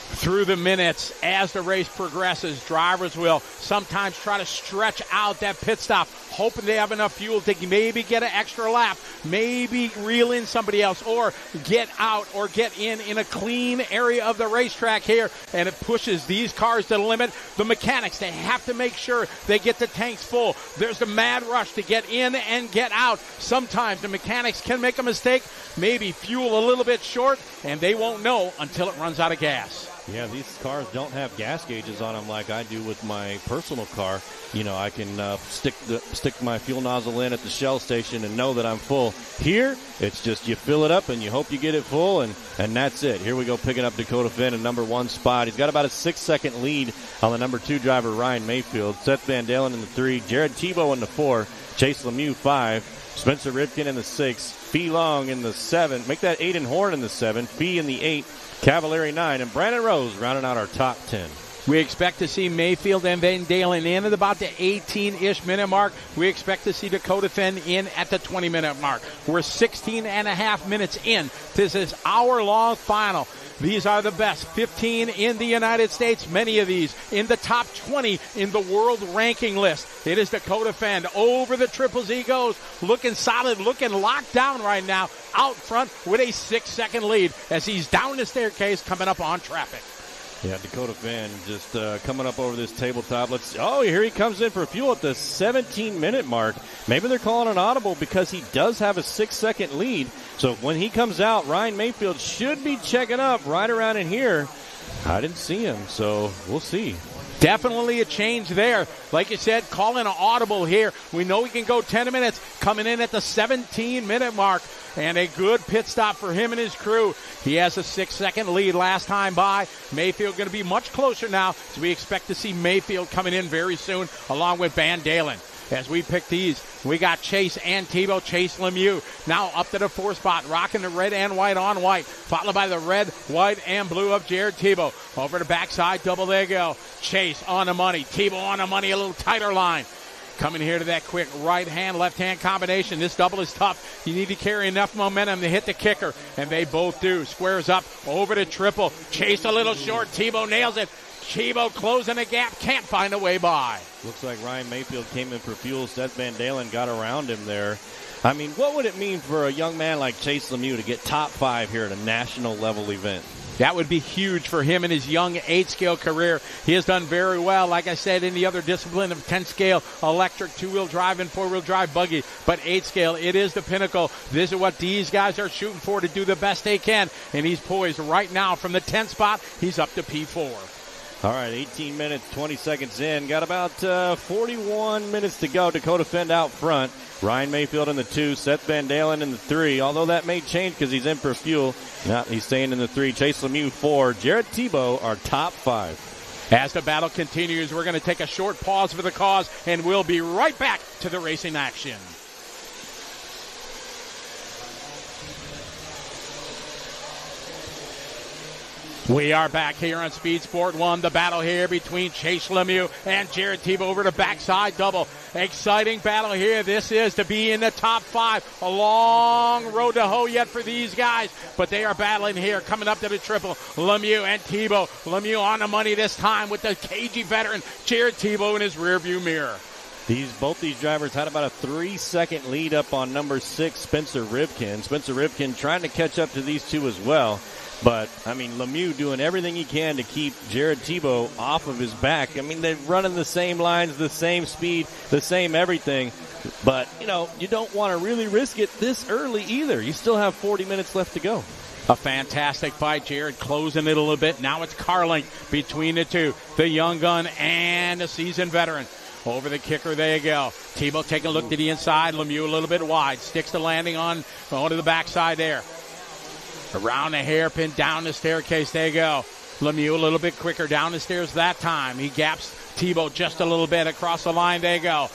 Through the minutes, as the race progresses, drivers will sometimes try to stretch out that pit stop, hoping they have enough fuel to maybe get an extra lap, maybe reel in somebody else, or get out or get in a clean area of the racetrack here, and it pushes these cars to the limit. The mechanics, they have to make sure they get the tanks full. There's the mad rush to get in and get out. Sometimes the mechanics can make a mistake, maybe fuel a little bit short, and they won't know until it runs out of gas. Yeah, these cars don't have gas gauges on them like I do with my personal car. You know, I can stick my fuel nozzle in at the Shell station and know that I'm full. Here, it's just you fill it up and you hope you get it full, and that's it. Here we go, picking up Dakota Finn in number 1 spot. He's got about a 6-second lead on the number 2 driver, Ryan Mayfield. Seth Van Dalen in the 3, Jared Tebow in the 4, Chase Lemieux 5, Spencer Ripken in the 6, Fee Long in the 7. Make that Aiden Horn in the 7, Fee in the 8, Cavalieri 9, and Brandon Rose rounding out our top 10. We expect to see Mayfield and Van Dalen in at about the 18-ish minute mark. We expect to see Dakota Finn in at the 20-minute mark. We're 16 and a half minutes in to this hour-long final. These are the best 15 in the United States, many of these in the top 20 in the world ranking list. It is Dakota Fend over the Triple Z goes, looking solid, looking locked down right now, out front with a 6-second lead as he's down the staircase coming up on traffic. Yeah, Dakota Finn just coming up over this tabletop. Here he comes in for fuel at the 17-minute mark. Maybe they're calling an audible because he does have a 6-second lead. So when he comes out, Ryan Mayfield should be checking up right around in here. I didn't see him, so we'll see. Definitely a change there. Like you said, calling an audible here. We know we can go 10 minutes, coming in at the 17-minute mark. And a good pit stop for him and his crew. He has a 6-second lead last time by. Mayfield going to be much closer now, so we expect to see Mayfield coming in very soon, along with Van Dalen. As we pick these, we got Chase and Tebow. Chase Lemieux now up to the 4th spot, rocking the red and white on white, followed by the red, white, and blue of Jared Tebow. Over the backside, double they go. Chase on the money, Tebow on the money, a little tighter line. Coming here to that quick right-hand, left-hand combination. This double is tough. You need to carry enough momentum to hit the kicker, and they both do. Squares up over to triple. Chase a little short. Tebow nails it. Tebow closing the gap. Can't find a way by. Looks like Ryan Mayfield came in for fuel. Seth Van Dalen got around him there. I mean, what would it mean for a young man like Chase Lemieux to get top 5 here at a national level event? That would be huge for him in his young 8-scale career. He has done very well, like I said, in the other discipline of 10-scale electric, 2-wheel drive, and 4-wheel drive buggy. But 8-scale, it is the pinnacle. This is what these guys are shooting for, to do the best they can. And he's poised right now from the 10th spot. He's up to P4. All right, 18 minutes, 20 seconds in. Got about 41 minutes to go. Dakota Fend out front. Ryan Mayfield in the 2, Seth Van Dalen in the 3, although that may change because he's in for fuel. Now he's staying in the 3. Chase Lemieux 4. Jared Tebow our top 5. As the battle continues, we're going to take a short pause for the cause, and we'll be right back to the racing action. We are back here on Speed Sport 1. The battle here between Chase Lemieux and Jared Tebow over the backside double. Exciting battle here. This is to be in the top 5. A long road to hoe yet for these guys, but they are battling here, coming up to the triple. Lemieux and Tebow. Lemieux on the money this time with the cagey veteran Jared Tebow in his rearview mirror. Both these drivers had about a 3-second lead up on number 6, Spencer Rivkin. Spencer Rivkin trying to catch up to these two as well. But, I mean, Lemieux doing everything he can to keep Jared Tebow off of his back. I mean, they're running the same lines, the same speed, the same everything. But, you know, you don't want to really risk it this early either. You still have 40 minutes left to go. A fantastic fight. Jared closing it a little bit. Now it's car length between the two, the young gun and the seasoned veteran. Over the kicker, there you go. Tebow taking a look to the inside. Lemieux a little bit wide. Sticks the landing onto the backside there. Around the hairpin, down the staircase, there you go. Lemieux a little bit quicker down the stairs that time. He gaps Tebow just a little bit across the line, there you go.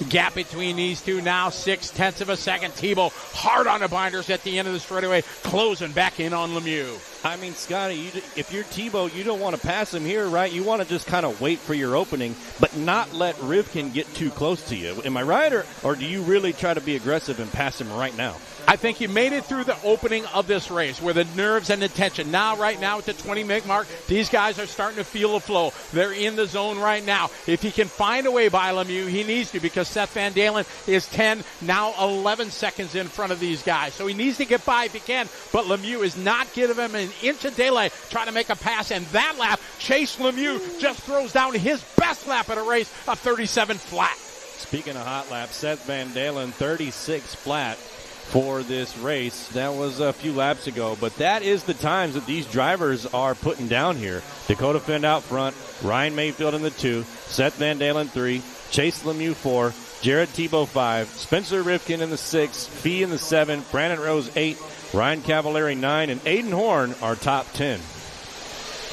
Gap between these two now, 0.6 of a second. Tebow hard on the binders at the end of the straightaway, closing back in on Lemieux. I mean, Scotty, if you're Tebow, you don't want to pass him here, right? You want to just kind of wait for your opening, but not let Rivkin get too close to you. Am I right, or do you really try to be aggressive and pass him right now? I think you made it through the opening of this race where the nerves and the tension. Now, right now at the 20-minute mark, these guys are starting to feel the flow. They're in the zone right now. If he can find a way by Lemieux, he needs to, because Seth Van Dalen is 10, now 11 seconds in front of these guys. So he needs to get by if he can, but Lemieux is not giving him an inch of daylight trying to make a pass. And that lap, Chase Lemieux just throws down his best lap of the race, a 37 flat. Speaking of hot laps, Seth Van Dalen, 36 flat for this race. That was a few laps ago, but that is the times that these drivers are putting down here. Dakota Fend out front, Ryan Mayfield in the 2, Seth Van Dalen 3, Chase Lemieux 4, Jared Tebow 5, Spencer Rivkin in the 6, Fee in the 7, Brandon Rose 8, Ryan Cavallari 9, and Aiden Horn are top 10.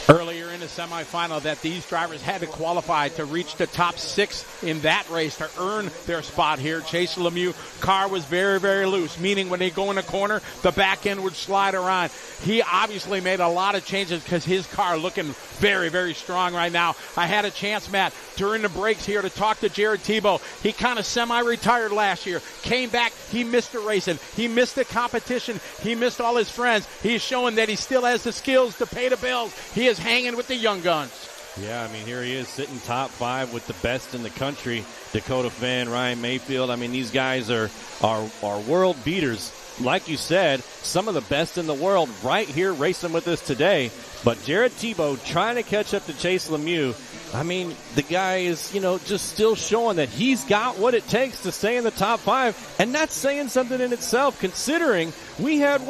Earlier in the semifinal that these drivers had to qualify to reach the top 6 in that race to earn their spot here. Chase Lemieux car was very, very loose, meaning when they go in a corner, the back end would slide around. He obviously made a lot of changes because his car looking very, very strong right now. I had a chance, Matt, during the breaks here to talk to Jared Tebow. He kind of semi-retired last year, came back, he missed the racing, he missed the competition, he missed all his friends. He's showing that he still has the skills to pay the bills. He is hanging with the young guns. Yeah, I mean, here he is sitting top 5 with the best in the country. Dakota Fend, Ryan Mayfield. I mean, these guys are world beaters. Like you said, some of the best in the world right here racing with us today. But Jared Tebow trying to catch up to Chase Lemieux. I mean, the guy is, just still showing that he's got what it takes to stay in the top 5. And that's saying something in itself, considering we had,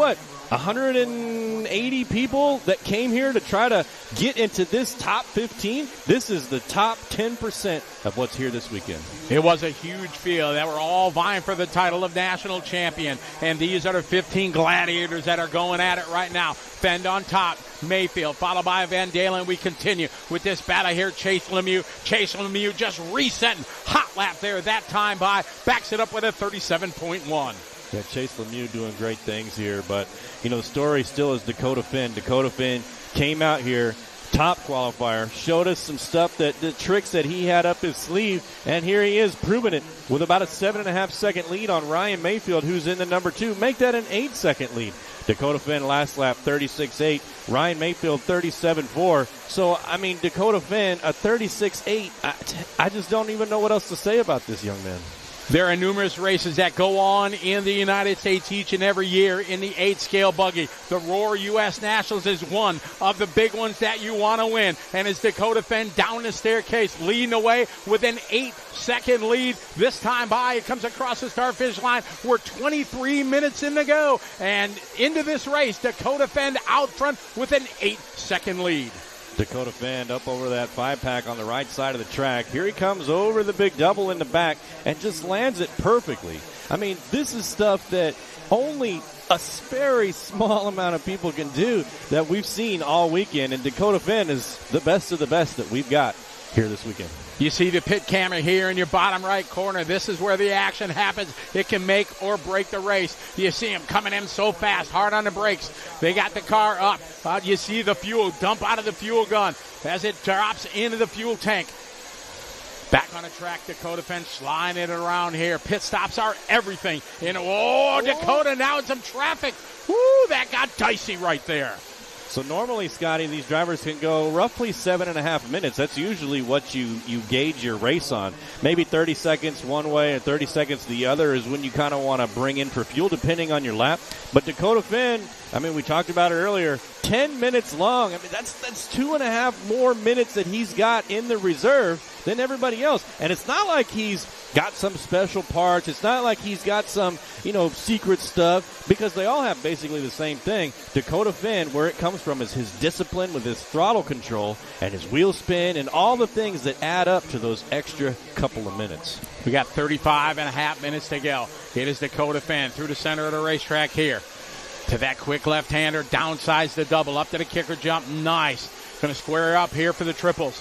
180 people that came here to try to get into this top 15. This is the top 10% of what's here this weekend. It was a huge field. They were all vying for the title of national champion. And these are the 15 gladiators that are going at it right now. Fend on top. Mayfield, followed by Van Dalen. We continue with this battle here. Chase Lemieux. Chase Lemieux just resetting. Hot lap there that time by. Backs it up with a 37.1. Yeah, Chase Lemieux doing great things here. But, the story still is Dakota Fenn. Dakota Fenn came out here, top qualifier, showed us some stuff, the tricks that he had up his sleeve, and here he is proving it with about a 7.5-second lead on Ryan Mayfield, who's in the number 2. Make that an 8-second lead. Dakota Fenn last lap 36.8, Ryan Mayfield 37.4. So, Dakota Fenn, a 36.8. I just don't even know what else to say about this young man. There are numerous races that go on in the United States each and every year in the 8-scale buggy. The Roar U.S. Nationals is one of the big ones that you want to win. And it's Dakota Fenn down the staircase, leading the way with an 8-second lead. This time by, it comes across the start-finish line. We're 23 minutes in to go. And into this race, Dakota Fenn out front with an 8-second lead. Dakota Fenn up over that 5-pack on the right side of the track. Here he comes over the big double in the back and just lands it perfectly. This is stuff that only a very small amount of people can do that we've seen all weekend, and Dakota Fenn is the best of the best that we've got here this weekend. You see the pit camera here in your bottom right corner. This is where the action happens. It can make or break the race. You see him coming in so fast, hard on the brakes. They got the car up. You see the fuel dump out of the fuel gun as it drops into the fuel tank. Back on the track, Dakota Fenn sliding it around here. Pit stops are everything. Dakota now in some traffic. Woo, that got dicey right there. So normally, Scotty, these drivers can go roughly 7.5 minutes. That's usually what you gauge your race on. Maybe 30 seconds one way and 30 seconds the other is when you kind of want to bring in for fuel, depending on your lap. But Dakota Fenn, we talked about it earlier, 10 minutes long. That's 2.5 more minutes that he's got in the reserve than everybody else. And it's not like he's got some special parts. It's not like he's got some, secret stuff, because they all have basically the same thing. Dakota Fenn, where it comes from is his discipline with his throttle control and his wheel spin and all the things that add up to those extra couple of minutes. We got 35.5 minutes to go. It is Dakota Fenn through the center of the racetrack here. To that quick left-hander, downsides the double, up to the kicker jump. Nice. Going to square up here for the triples.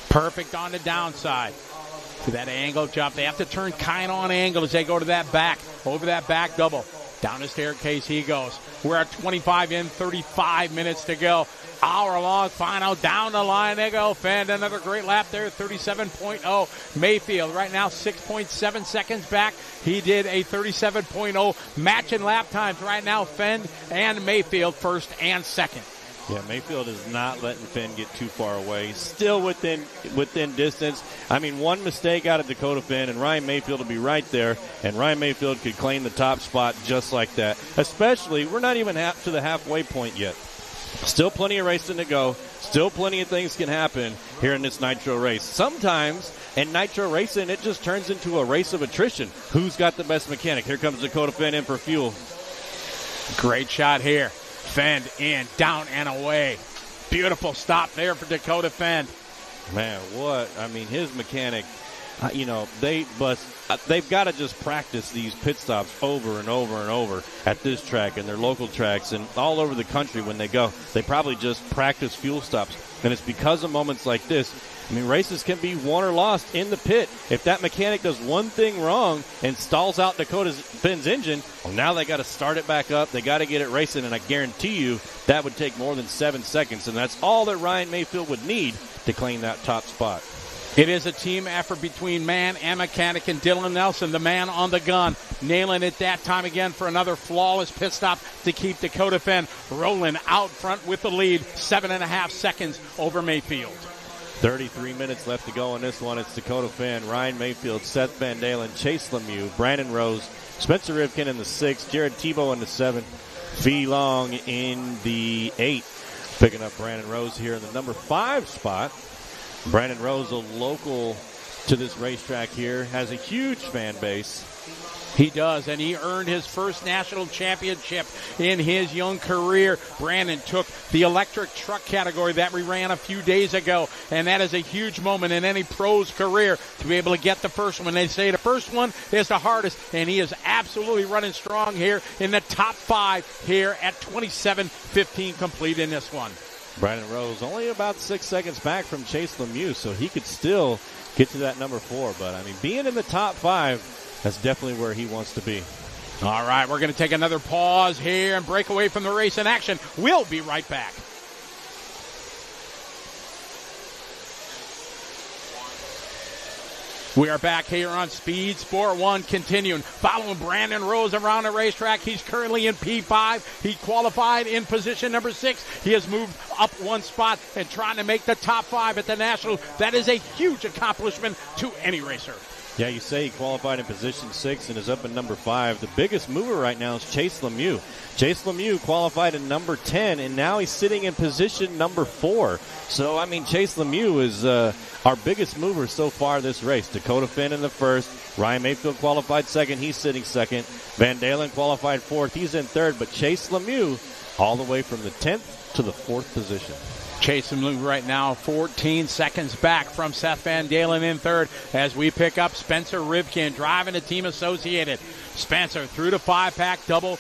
Perfect on the downside. To that angle jump. They have to turn kind of on angle as they go to that back, over that back double. Down the staircase he goes. We're at 25 in, 35 minutes to go. Hour-long final. Down the line they go. Fenn, another great lap there, 37.0. Mayfield right now 6.7 seconds back. He did a 37.0. Matching lap times right now. Fenn and Mayfield first and second. Yeah, Mayfield is not letting Fenn get too far away. He's still within distance. One mistake out of Dakota Fenn, and Ryan Mayfield will be right there, and Ryan Mayfield could claim the top spot just like that. Especially, we're not even to the halfway point yet. Still plenty of racing to go. Still plenty of things can happen here in this Nitro race. Sometimes in Nitro racing, it just turns into a race of attrition. Who's got the best mechanic? Here comes Dakota Fenn in for fuel. Great shot here. Fenn in, down and away. Beautiful stop there for Dakota Fenn. Man, his mechanic, they've got to just practice these pit stops over and over and over at this track and their local tracks and all over the country when they go. They probably just practice fuel stops. And it's because of moments like this. Races can be won or lost in the pit. If that mechanic does one thing wrong and stalls out Dakota Fenn's engine, now they got to start it back up. They got to get it racing, and I guarantee you that would take more than 7 seconds, and that's all that Ryan Mayfield would need to claim that top spot. It is a team effort between man and mechanic, and Dylan Nelson, the man on the gun, nailing it that time again for another flawless pit stop to keep Dakota Fenn rolling out front with the lead, 7.5 seconds over Mayfield. 33 minutes left to go in this one. It's Dakota Fenn, Ryan Mayfield, Seth Van Dalen, Chase Lemieux, Brandon Rose, Spencer Rivkin in the 6th, Jared Tebow in the 7th, Fee Long in the 8th. Picking up Brandon Rose here in the number 5 spot. Brandon Rose, a local to this racetrack here, has a huge fan base. He does, and he earned his first national championship in his young career. Brandon took the electric truck category that we ran a few days ago, and that is a huge moment in any pro's career to be able to get the first one. They say the first one is the hardest, and he is absolutely running strong here in the top 5 here at 27:15 complete in this one. Brandon Rose only about 6 seconds back from Chase Lemieux, so he could still get to that number 4. But, I mean, being in the top 5, that's definitely where he wants to be. All right, we're going to take another pause here and break away from the race in action. We'll be right back. We are back here on Speed Sport 1, continuing following Brandon Rose around the racetrack. He's currently in P5. He qualified in position number 6. He has moved up one spot and trying to make the top 5 at the National. That is a huge accomplishment to any racer. Yeah, you say he qualified in position 6 and is up in number 5. The biggest mover right now is Chase Lemieux. Chase Lemieux qualified in number 10, and now he's sitting in position number 4. So, I mean, Chase Lemieux is our biggest mover so far this race. Dakota Finn in the first. Ryan Mayfield qualified second. He's sitting second. Van Dalen qualified 4th. He's in 3rd. But Chase Lemieux all the way from the 10th to the 4th position. Chase Lemieux right now 14 seconds back from Seth Van Dalen in 3rd as we pick up Spencer Rivkin driving the Team Associated. Spencer through the 5-pack, double,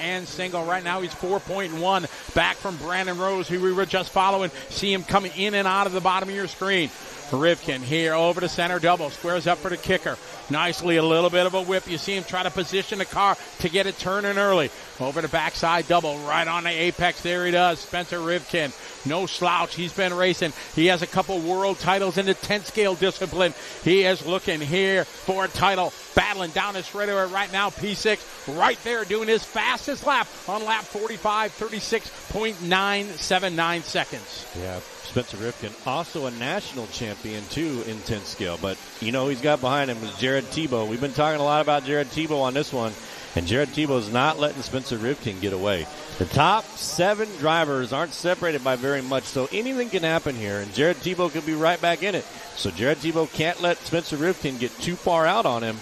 and single. Right now he's 4.1 back from Brandon Rose, who we were just following. See him coming in and out of the bottom of your screen. Rivkin here over to center double, squares up for the kicker. Nicely, a little bit of a whip. You see him try to position the car to get it turning early. Over the backside double, right on the apex. There he does, Spencer Rivkin. No slouch. He's been racing. He has a couple world titles in the 10-scale discipline. He is looking here for a title. Battling down his straightaway right now. P6 right there doing his fastest lap on lap 45, 36.979 seconds. Yeah, Spencer Rivkin, also a national champion, too, in 10th scale. But, you know, he's got behind him is Jared Tebow. We've been talking a lot about Jared Tebow on this one, and Jared Tebow's not letting Spencer Rivkin get away. The top 7 drivers aren't separated by very much, so anything can happen here, and Jared Tebow could be right back in it. So Jared Tebow can't let Spencer Rivkin get too far out on him,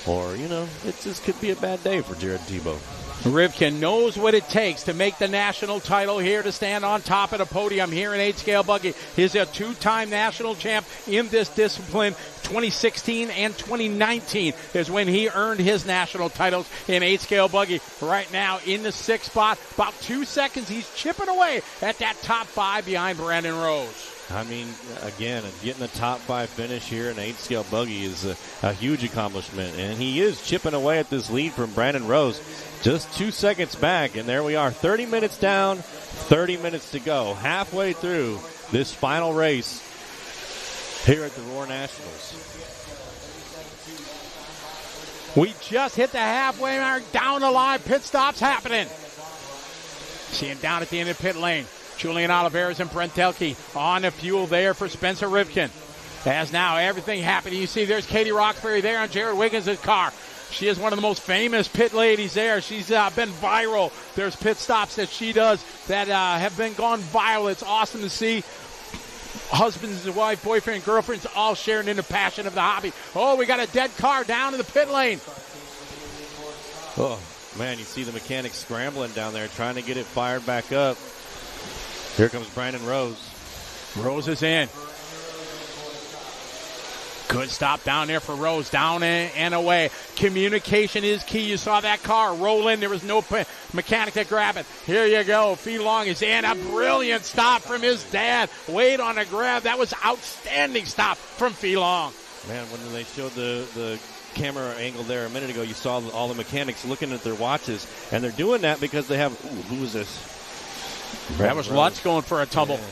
or, you know, it just could be a bad day for Jared Tebow. Rivkin knows what it takes to make the national title here, to stand on top of the podium here in 8-scale buggy. He's a 2-time national champ in this discipline. 2016 and 2019 is when he earned his national titles in 8-scale buggy. Right now in the 6th spot, about 2 seconds. He's chipping away at that top 5 behind Brandon Rose. I mean, again, getting the top 5 finish here in 8-scale buggy is a huge accomplishment. And he is chipping away at this lead from Brandon Rose. Just 2 seconds back, and there we are. 30 minutes down, 30 minutes to go. Halfway through this final race here at the Roar Nationals. We just hit the halfway mark. Down the line, pit stops happening. See him down at the end of the pit lane. Julian Oliveras and Brent Delkey on the fuel there for Spencer Rivkin. As now everything happening. You see there's Katie Roxbury there on Jared Wiggins' car. She is one of the most famous pit ladies there. She's been viral. There's pit stops that she does that have been gone viral. It's awesome to see. Husbands and wife, boyfriend, girlfriends all sharing in the passion of the hobby. Oh, we got a dead car down in the pit lane. Oh, man, you see the mechanics scrambling down there trying to get it fired back up. Here comes Brandon Rose. Rose is in. Good stop down there for Rose. Down and away. Communication is key. You saw that car roll in. There was no mechanic to grab it. Here you go. Fee Long is in. A brilliant stop from his dad. Wade on a grab. That was outstanding stop from Fee Long. Man, when they showed the camera angle there a minute ago, you saw all the mechanics looking at their watches. And they're doing that because they have, who is this? That was Lutz going for a tumble. Yeah.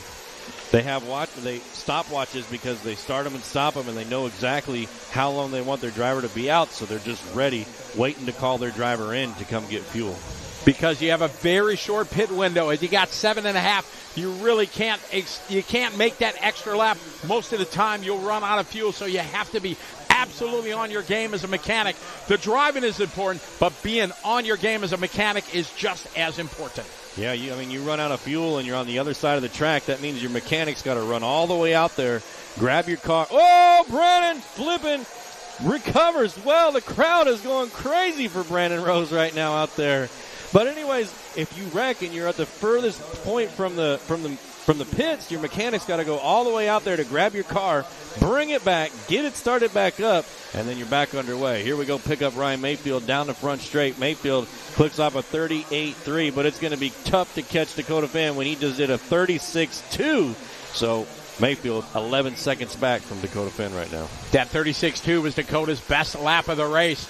They have stopwatches because they start them and stop them, and they know exactly how long they want their driver to be out, so they're just ready, waiting to call their driver in to come get fuel. Because you have a very short pit window. As you got 7.5, you really can't make that extra lap. Most of the time you'll run out of fuel, so you have to be absolutely on your game as a mechanic. The driving is important, but being on your game as a mechanic is just as important. Yeah, you run out of fuel and you're on the other side of the track. That means your mechanic's got to run all the way out there, grab your car. Oh, Brandon flipping. recovers well. The crowd is going crazy for Brandon Rose right now out there. But anyways, if you wreck and you're at the furthest point from the pits, your mechanic's got to go all the way out there to grab your car, bring it back, get it started back up, and then you're back underway. Here we go, pick up Ryan Mayfield down the front straight. Mayfield clicks off a 38.3, but it's going to be tough to catch Dakota Finn when he just did a 36.2. So Mayfield 11 seconds back from Dakota Finn right now. That 36.2 was Dakota's best lap of the race.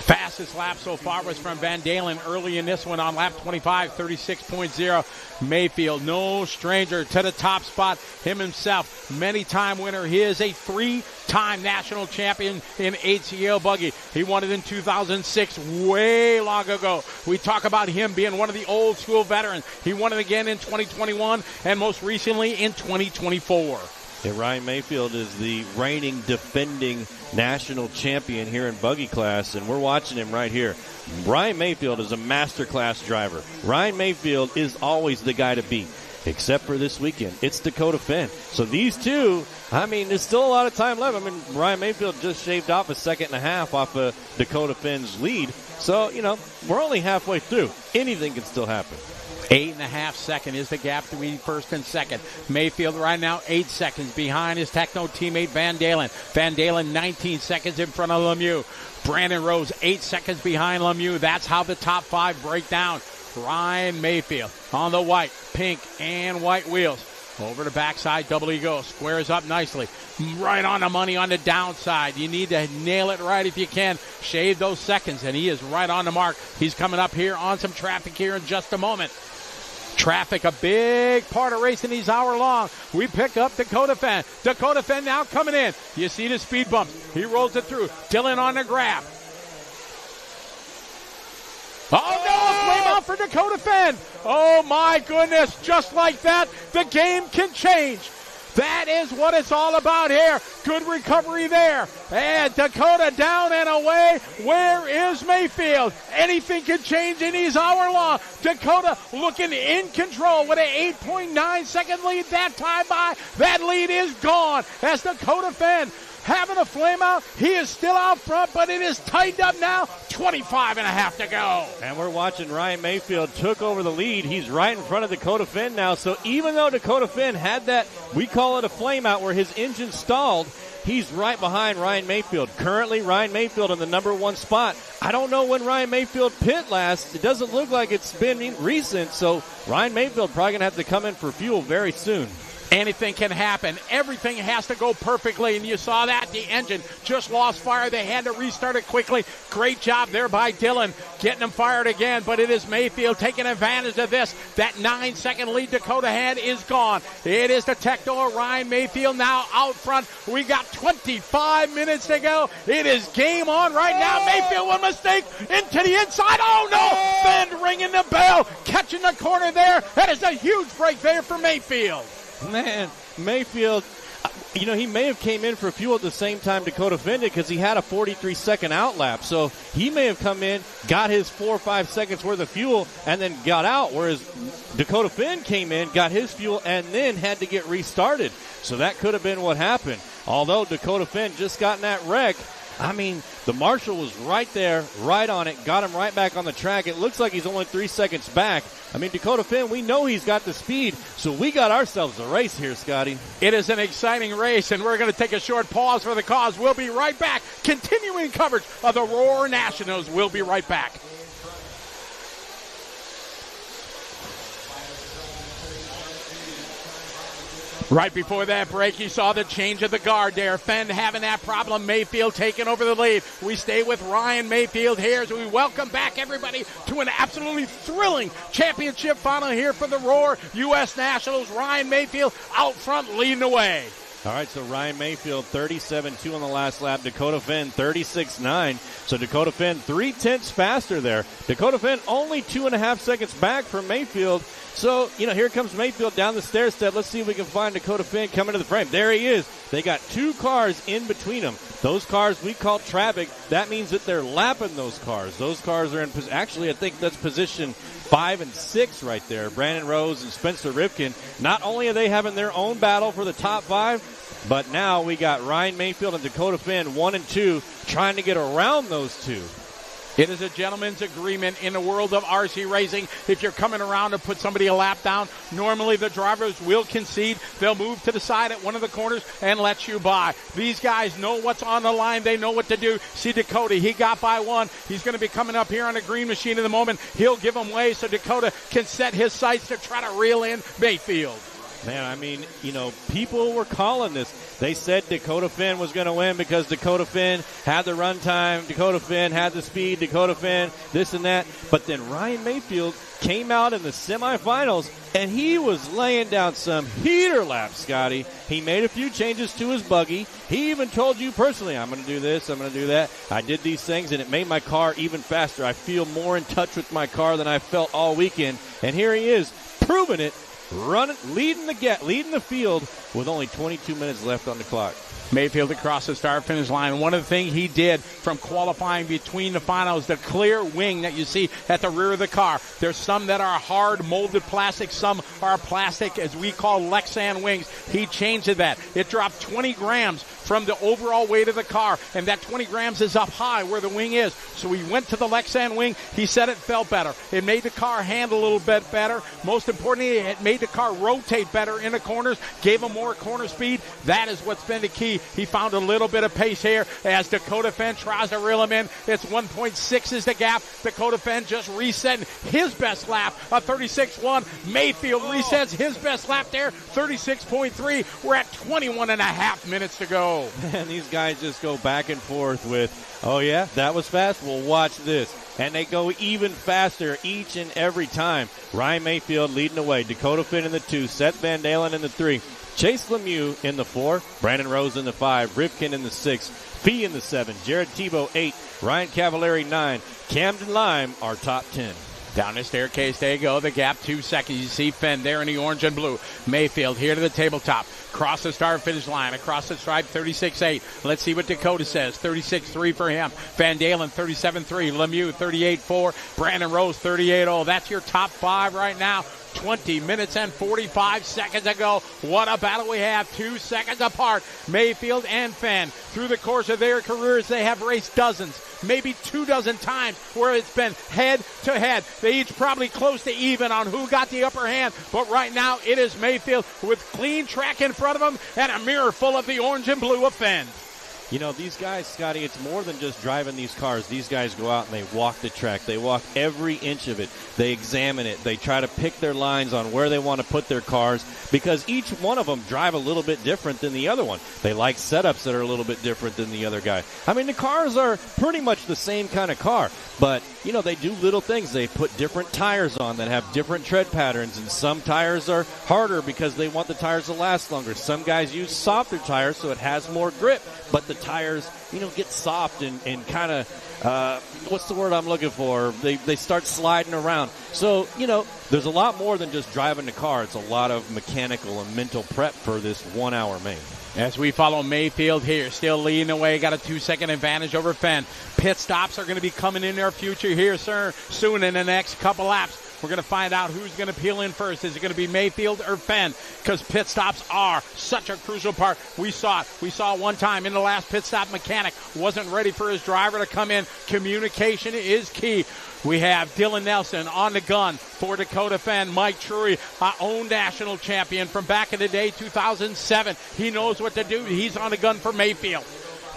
Fastest lap so far was from Van Dalen early in this one on lap 25, 36.0. Mayfield, no stranger to the top spot. Him himself, many-time winner. He is a 3-time national champion in HCL buggy. He won it in 2006, way long ago. We talk about him being one of the old-school veterans. He won it again in 2021 and most recently in 2024. Yeah, Ryan Mayfield is the reigning, defending national champion here in buggy class, and we're watching him right here. Ryan Mayfield is a master-class driver. Ryan Mayfield is always the guy to beat, except for this weekend. It's Dakota Finn. So these two, I mean, there's still a lot of time left. I mean, Ryan Mayfield just shaved off a second and a half off of Dakota Finn's lead. So, you know, we're only halfway through. Anything can still happen. 8.5 seconds is the gap between first and second. Mayfield right now 8 seconds behind his Techno teammate Van Dalen. Van Dalen 19 seconds in front of Lemieux. Brandon Rose 8 seconds behind Lemieux. That's how the top 5 break down. Ryan Mayfield on the white, pink, and white wheels. Over the backside, double he goes. Squares up nicely. Right on the money on the downside. You need to nail it right if you can. Shave those seconds, and he is right on the mark. He's coming up here on some traffic here in just a moment. Traffic, a big part of racing these hour long. We pick up Dakota Finn. Dakota Finn now coming in. You see the speed bumps. He rolls it through. Dylan on the grab. Oh, no, flame out for Dakota Finn. Oh, my goodness. Just like that, the game can change. That is what it's all about here. Good recovery there. And Dakota down and away. Where is Mayfield? Anything can change in these hour long. Dakota looking in control with an 8.9 second lead that time by. That lead is gone as Dakota Finn having a flame out. He is still out front, but it is tightened up now. 25.5 to go. And we're watching Ryan Mayfield took over the lead. He's right in front of Dakota Finn now. So even though Dakota Finn had that, we call it a flame out where his engine stalled, he's right behind Ryan Mayfield. Currently, Ryan Mayfield in the number 1 spot. I don't know when Ryan Mayfield pit last. It doesn't look like it's been recent, so Ryan Mayfield probably going to have to come in for fuel very soon. Anything can happen. Everything has to go perfectly, and you saw that. The engine just lost fire. They had to restart it quickly. Great job there by Dylan, getting them fired again, but it is Mayfield taking advantage of this. That 9-second lead Dakota had is gone. It is the Techno Ryan Mayfield now out front. We got 25 minutes to go. It is game on right now. Mayfield, one mistake, into the inside. Oh, no! Finn ringing the bell, catching the corner there. That is a huge break there for Mayfield. Man, Mayfield, you know, he may have came in for fuel at the same time Dakota Finn did because he had a 43-second outlap. So he may have come in, got his 4 or 5 seconds worth of fuel, and then got out, whereas Dakota Finn came in, got his fuel, and then had to get restarted. So that could have been what happened. Although Dakota Finn just got in that wreck, I mean, the marshal was right there, right on it, got him right back on the track. It looks like he's only 3 seconds back. I mean, Dakota Finn, we know he's got the speed, so we got ourselves a race here, Scotty. It is an exciting race, and we're going to take a short pause for the cause. We'll be right back. Continuing coverage of the Roar Nationals. We'll be right back. Right before that break, you saw the change of the guard there. Fenn having that problem. Mayfield taking over the lead. We stay with Ryan Mayfield here as we welcome back everybody to an absolutely thrilling championship final here for the Roar U.S. Nationals. Ryan Mayfield out front leading the way. All right, so Ryan Mayfield 37.2 on the last lap. Dakota Finn 36.9. So Dakota Finn 0.3 faster there. Dakota Finn only 2.5 seconds back from Mayfield. So, you know, here comes Mayfield down the stair step. Let's see if we can find Dakota Finn coming to the frame. There he is. They got 2 cars in between them. Those cars we call traffic. That means that they're lapping those cars. Those cars are in – actually, I think that's position 5 and 6 right there. Brandon Rose and Spencer Rivkin. Not only are they having their own battle for the top 5, But now we got Ryan Mayfield and Dakota Finn 1 and 2 trying to get around those two. It is a gentleman's agreement in the world of RC racing. If you're coming around to put somebody a lap down, normally the drivers will concede. They'll move to the side at one of the corners and let you by. These guys know what's on the line. They know what to do. See Dakota, he got by one. He's going to be coming up here on the green machine in the moment. He'll give him way so Dakota can set his sights to try to reel in Mayfield. Man, I mean, people were calling this. They said Dakota Finn was going to win because Dakota Finn had the run time, Dakota Finn had the speed, Dakota Finn, this and that. But then Ryan Mayfield came out in the semifinals, and he was laying down some heater laps, Scotty. He made a few changes to his buggy. He even told you personally, I'm going to do this, I'm going to do that. I did these things, and it made my car even faster. I feel more in touch with my car than I felt all weekend. And here he is, proving it. Leading the field with only 22 minutes left on the clock. Mayfield across the start-finish line. One of the things he did from qualifying between the finals, the clear wing that you see at the rear of the car. There's some that are hard molded plastic. Some are plastic, as we call Lexan wings. He changed that. It dropped 20 grams from the overall weight of the car, and that 20 grams is up high where the wing is. So he went to the Lexan wing. He said it felt better. It made the car handle a little bit better. Most importantly, it made the car rotate better in the corners, gave him more corner speed. That is what's been the key. He found a little bit of pace here as Dakota Finn tries to reel him in. It's 1.6 is the gap. Dakota Finn just resetting his best lap, a 36.1. Mayfield resets his best lap there, 36.3. We're at 21 and a half minutes to go. Man, these guys just go back and forth with, oh yeah, that was fast? Well, watch this. And they go even faster each and every time. Ryan Mayfield leading the way. Dakota Finn in the 2. Seth Van Dalen in the 3. Chase Lemieux in the 4. Brandon Rose in the 5. Rivkin in the 6. Fee in the 7. Jared Tebow 8. Ryan Cavallari 9. Camden Lime our top 10. Down the staircase they go. The gap 2 seconds. You see Fenn there in the orange and blue. Mayfield here to the tabletop. Cross the start-finish line. Across the stripe, 36.8. Let's see what Dakota says. 36.3 for him. Van Dalen, 37.3. Lemieux, 38.4. Brandon Rose, 38.0. That's your top 5 right now. 20 minutes and 45 seconds ago. What a battle we have. 2 seconds apart. Mayfield and Fenn. Through the course of their careers, they have raced dozens, maybe 24 times where it's been head to head. They each probably close to even on who got the upper hand. But right now, it is Mayfield with clean track in front of him and a mirror full of the orange and blue of Fenn. These guys, Scotty, it's more than just driving these cars. These guys go out and they walk the track. They walk every inch of it. They examine it. They try to pick their lines on where they want to put their cars because each one of them drive a little bit different than the other one. They like setups that are a little bit different than the other guy. I mean, the cars are pretty much the same kind of car, but, they do little things. They put different tires on that have different tread patterns, and some tires are harder because they want the tires to last longer. Some guys use softer tires so it has more grip, but the tires, get soft and kind of, what's the word I'm looking for? They start sliding around. So, there's a lot more than just driving the car. It's a lot of mechanical and mental prep for this 1 hour main. As we follow Mayfield here, still leading the way, got a 2-second advantage over Fenn. Pit stops are going to be coming in our future here, sir, soon in the next couple laps. We're going to find out who's going to peel in first. Is it going to be Mayfield or Fenn? Because pit stops are such a crucial part. We saw it. We saw one time in the last pit stop, mechanic wasn't ready for his driver to come in. Communication is key. We have Dylan Nelson on the gun for Dakota Fenn. Mike Trury, our own national champion from back in the day, 2007. He knows what to do. He's on the gun for Mayfield.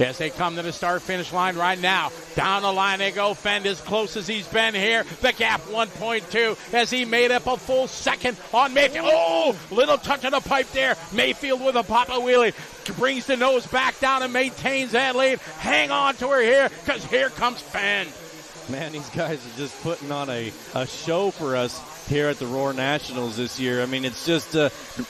As they come to the start-finish line right now. Down the line they go. Fenn as close as he's been here. The gap 1.2 as he made up a full second on Mayfield. Oh, little touch of the pipe there. Mayfield with a pop-a wheelie. Brings the nose back down and maintains that lead. Hang on to her here because here comes Fenn. Man, these guys are just putting on a show for us here at the Roar Nationals this year. I mean, it's just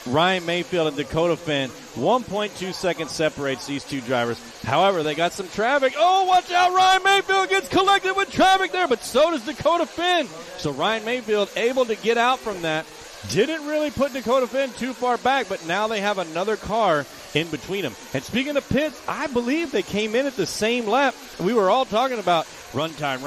Ryan Mayfield and Dakota Fenn. 1.2 seconds separates these two drivers. However, they got some traffic. Oh, watch out. Ryan Mayfield gets collected with traffic there, but so does Dakota Fenn. So Ryan Mayfield able to get out from that. Didn't really put Dakota Fenn too far back, but now they have another car in between them. And speaking of pits, I believe they came in at the same lap. We were all talking about run time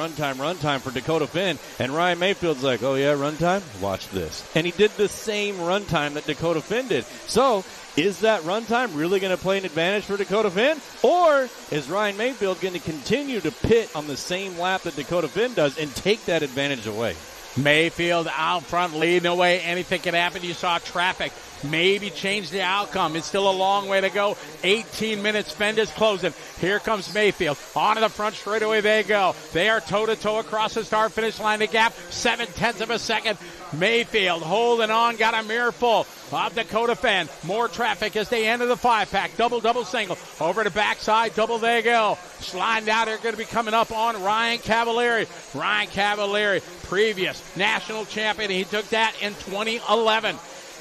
for Dakota Finn. And Ryan Mayfield's like, oh, yeah, run time? Watch this. And he did the same run time that Dakota Finn did. So is that run time really going to play an advantage for Dakota Finn? Or is Ryan Mayfield going to continue to pit on the same lap that Dakota Finn does and take that advantage away? Mayfield out front leading away. Anything can happen. You saw traffic maybe change the outcome. It's still a long way to go. 18 minutes. Fend is closing. Here comes Mayfield. Onto the front straightaway they go. They are toe-to-toe across the start-finish line. The gap, 0.7 of a second. Mayfield holding on. Got a mirror full of Dakota Finn. More traffic as they enter the 5-pack. Double, single. Over to backside. Double they go. Sliding down. They're going to be coming up on Ryan Cavalieri. Ryan Cavalieri, previous national champion. He took that in 2011.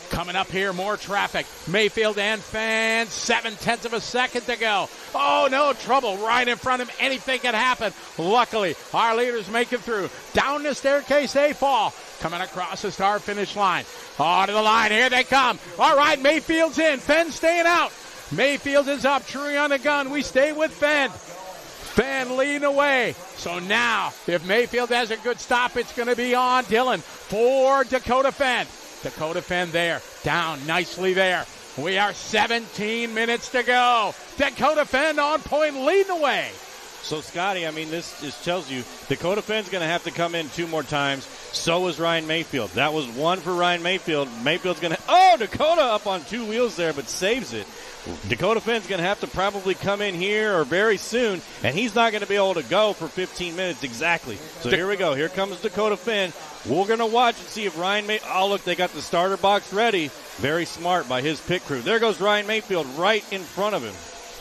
Coming up here, more traffic. Mayfield and Finn, 0.7 of a second to go. Oh, no trouble right in front of him. Anything can happen. Luckily, our leaders make it through. Down the staircase they fall. Coming across the start-finish line. Onto the line. Here they come. All right, Mayfield's in. Finn staying out. Mayfield is up. Truly on the gun. We stay with Finn. Finn leading away. So now, if Mayfield has a good stop, it's going to be on Dillon for Dakota Finn. Dakota Finn there, down nicely there. We are 17 minutes to go. Dakota Finn on point, leading the way. So, Scotty, I mean, this just tells you Dakota Finn's going to have to come in 2 more times. So is Ryan Mayfield. That was 1 for Ryan Mayfield. Mayfield's going to, Dakota up on 2 wheels there, but saves it. Dakota Finn's going to have to probably come in here or very soon, and he's not going to be able to go for 15 minutes exactly. So here we go. Here comes Dakota Finn. We're going to watch and see if Ryan look, they got the starter box ready. Very smart by his pit crew. There goes Ryan Mayfield right in front of him.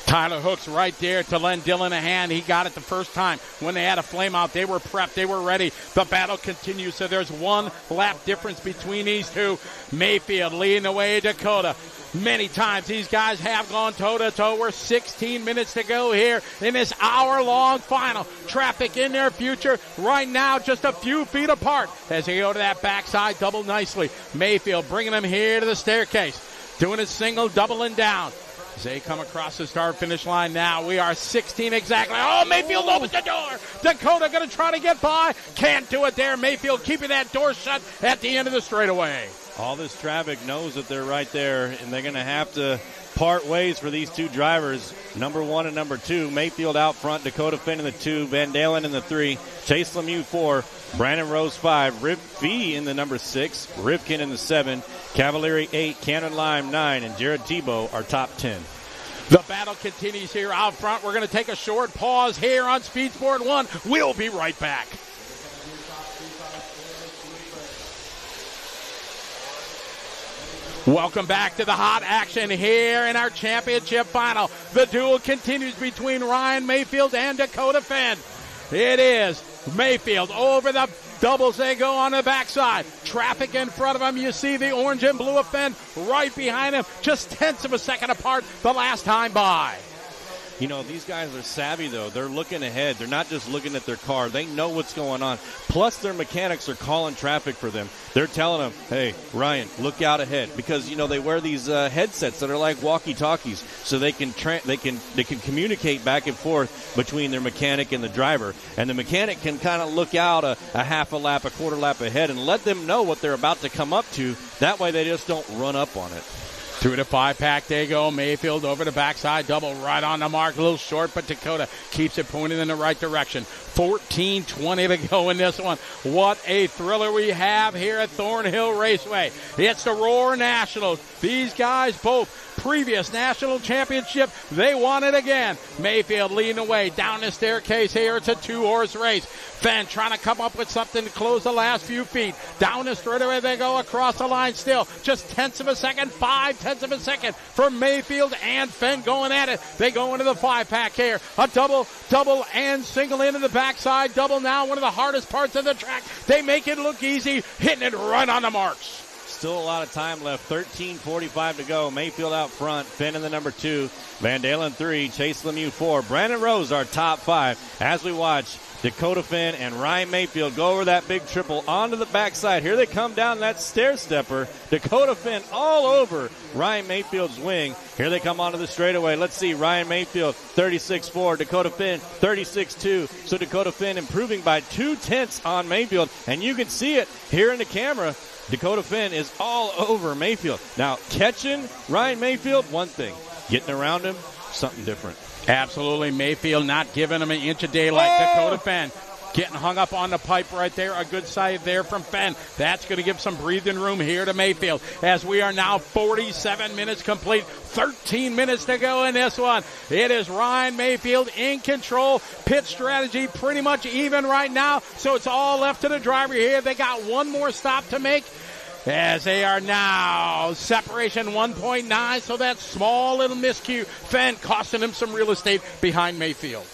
Tyler Hook's right there to lend Dillon a hand. He got it the first time when they had a flame out. They were prepped. They were ready. The battle continues. So there's 1 lap difference between these two. Mayfield leading the way, Dakota. Many times these guys have gone toe-to-toe. We're 16 minutes to go here in this hour-long final. Traffic in their future right now just a few feet apart as they go to that backside double nicely. Mayfield bringing them here to the staircase. Doing a single, doubling down. As they come across the start-finish line now, we are 16 exactly. Oh, Mayfield opens the door. Dakota going to try to get by. Can't do it there. Mayfield keeping that door shut at the end of the straightaway. All this traffic knows that they're right there, and they're going to have to part ways for these 2 drivers, number 1 and number 2. Mayfield out front, Dakota Finn in the 2, Van Dalen in the 3, Chase Lemieux 4, Brandon Rose 5, Rip V in the number 6, Rivkin in the 7, Cavalieri 8, Cannon Lime 9, and Jared Tebow are top 10. The battle continues here out front. We're going to take a short pause here on Speed Sport 1. We'll be right back. Welcome back to the hot action here in our championship final. The duel continues between Ryan Mayfield and Dakota Finn. It is Mayfield over the doubles. They go on the backside. Traffic in front of him. You see the orange and blue of Finn right behind him. Just 0.1 of a second apart the last time by. You know, these guys are savvy, though. They're looking ahead. They're not just looking at their car. They know what's going on. Plus, their mechanics are calling traffic for them. They're telling them, hey, Ryan, look out ahead. Because, you know, they wear these headsets that are like walkie-talkies, so they can communicate back and forth between their mechanic and the driver. And the mechanic can kind of look out a half a lap, a quarter lap ahead, and let them know what they're about to come up to. That way they just don't run up on it. Through the 5-pack they go. Mayfield over the backside double right on the mark. A little short, but Dakota keeps it pointed in the right direction. 14:20 to go in this one. What a thriller we have here at Thornhill Raceway. It's the Roar Nationals. These guys both previous national championship. They won it again. Mayfield leading away down the staircase here. It's a 2-horse race. Fenn trying to come up with something to close the last few feet. Down the straightaway they go across the line still. Just 0.1 of a second, 0.5 of a second for Mayfield and Fenn going at it. They go into the 5-pack here. A double, and single into the backside. Double now, one of the hardest parts of the track. They make it look easy, hitting it right on the marks. Still a lot of time left. 13:45 to go. Mayfield out front. Finn in the number 2. Van Dalen 3. Chase Lemieux 4. Brandon Rose our top 5. As we watch Dakota Finn and Ryan Mayfield go over that big triple onto the backside. Here they come down that stair stepper. Dakota Finn all over Ryan Mayfield's wing. Here they come onto the straightaway. Let's see, Ryan Mayfield 36.4, Dakota Finn 36.2. So Dakota Finn improving by 0.2 on Mayfield, and you can see it here in the camera. Dakota Finn is all over Mayfield. Now, catching Ryan Mayfield, one thing. Getting around him, something different. Absolutely. Mayfield not giving him an inch of daylight. Dakota Finn getting hung up on the pipe right there. A good side there from Finn. That's going to give some breathing room here to Mayfield as we are now 47 minutes complete. 13 minutes to go in this one. It is Ryan Mayfield in control. Pit strategy pretty much even right now. So it's all left to the driver here. They got one more stop to make. As they are now separation 1.9, so that small little miscue. Fenn costing him some real estate behind Mayfield.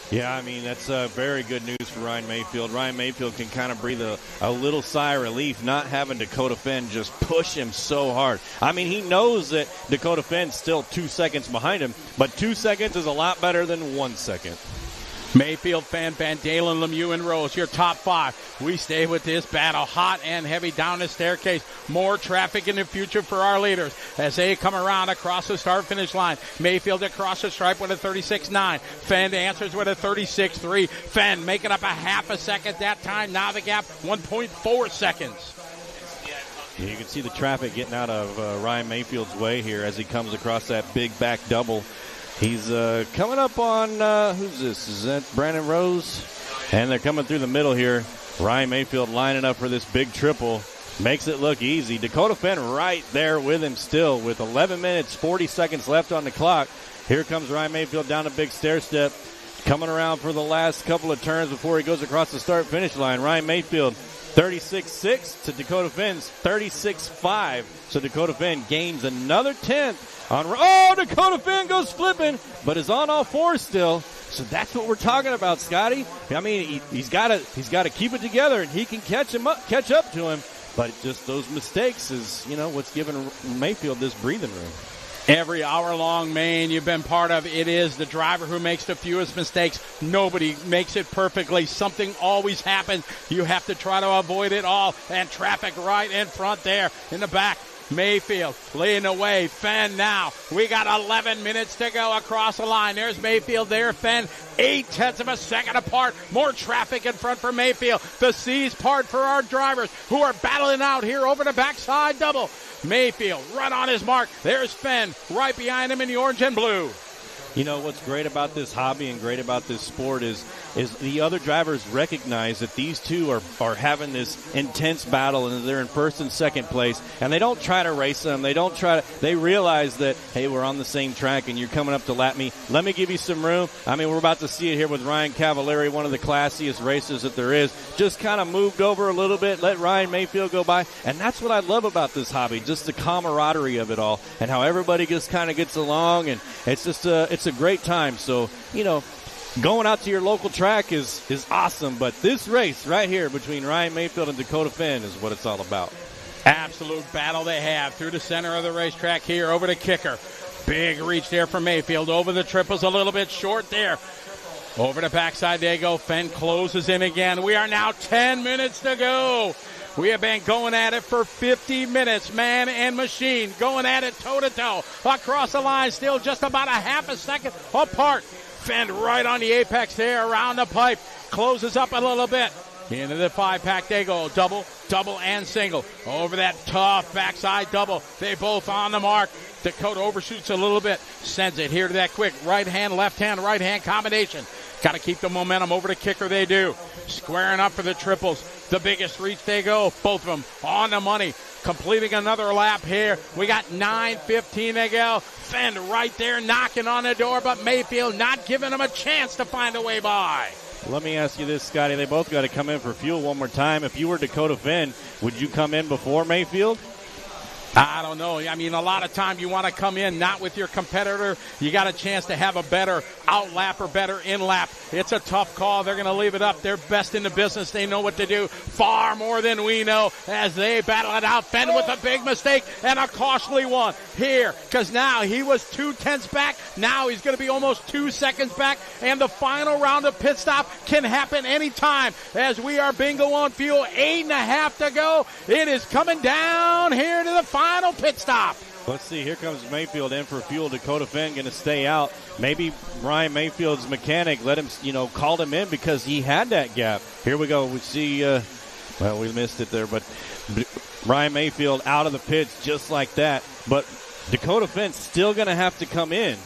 Yeah, I mean, that's very good news for Ryan Mayfield. Ryan Mayfield can kind of breathe a little sigh of relief not having Dakota Finn just push him so hard. I mean, he knows that Dakota Finn's still 2 seconds behind him, but 2 seconds is a lot better than 1 second. Mayfield, Fenn, Van Dalen, Lemieux, and Rose, your top five. We stay with this battle, hot and heavy down the staircase. More traffic in the future for our leaders as they come around across the start-finish line. Mayfield across the stripe with a 36.9. Fenn answers with a 36.3. Fenn making up a half a second that time. Now the gap, 1.4 seconds. You can see the traffic getting out of Ryan Mayfield's way here as he comes across that big back double. He's coming up on, who's this? Is that Brandon Rose? And they're coming through the middle here. Ryan Mayfield lining up for this big triple. Makes it look easy. Dakota Finn right there with him still with 11 minutes, 40 seconds left on the clock. Here comes Ryan Mayfield down a big stair step. Coming around for the last couple of turns before he goes across the start-finish line. Ryan Mayfield 36.6 to Dakota Finn's 36.5. So Dakota Finn gains another 10th. Dakota Finn goes flipping, but is on all fours still. So that's what we're talking about, Scotty. I mean, he's got to keep it together, and he can catch up to him. But just those mistakes is, what's giving Mayfield this breathing room. Every hour-long main you've been part of, it is the driver who makes the fewest mistakes. Nobody makes it perfectly. Something always happens. You have to try to avoid it all. And traffic right in front there in the back. Mayfield leading the way. Fenn now. We got 11 minutes to go across the line. There's Mayfield there. Fenn 0.8 of a second apart. More traffic in front for Mayfield. The C's part for our drivers who are battling out here over the backside double. Mayfield right on his mark. There's Fenn right behind him in the orange and blue. You know, what's great about this hobby and great about this sport is the other drivers recognize that these two are having this intense battle and they're in first and second place, and they don't try to race them. They realize that, hey, we're on the same track and you're coming up to lap me. Let me give you some room. I mean, we're about to see it here with Ryan Cavallari, one of the classiest racers that there is. Just kind of moved over a little bit, let Ryan Mayfield go by, and that's what I love about this hobby, just the camaraderie of it all and how everybody just kind of gets along, and it's just it's a great time. So, going out to your local track is awesome, but this race right here between Ryan Mayfield and Dakota Finn is what it's all about. Absolute battle they have through the center of the racetrack here over the kicker. Big reach there for Mayfield. Over the triples, a little bit short there. Over the backside they go. Fenn closes in again. We are now 10 minutes to go. We have been going at it for 50 minutes, man and machine, going at it toe-to-toe. Across the line, still just about a half a second apart. Fenn right on the apex there, around the pipe. Closes up a little bit. Into the five-pack they go. Double, and single. Over that tough backside double. They both on the mark. Dakota overshoots a little bit. Sends it here to that quick right-hand, left-hand, right-hand combination. Got to keep the momentum over the kicker they do. Squaring up for the triples. The biggest reach they go. Both of them on the money. Completing another lap here. We got 9:15 to go. Fenn right there knocking on the door, but Mayfield not giving him a chance to find a way by. Let me ask you this, Scotty. They both got to come in for fuel one more time. If you were Dakota Fenn, would you come in before Mayfield? I don't know. I mean, a lot of time you want to come in not with your competitor. You got a chance to have a better out lap or better in lap. It's a tough call. They're going to leave it up. They're best in the business. They know what to do far more than we know as they battle it out. Fenn with a big mistake and a costly one here, because now he was 2/10 back. Now he's going to be almost 2 seconds back, and the final round of pit stop can happen anytime as we are bingo on fuel. 8.5 to go. It is coming down here to the final pit stop. Let's see. Here comes Mayfield in for fuel. Dakota Fenn going to stay out. Maybe Ryan Mayfield's mechanic let him, called him in because he had that gap. Here we go. We see, we missed it there, but Ryan Mayfield out of the pits just like that. But Dakota Fenn's still going to have to come in.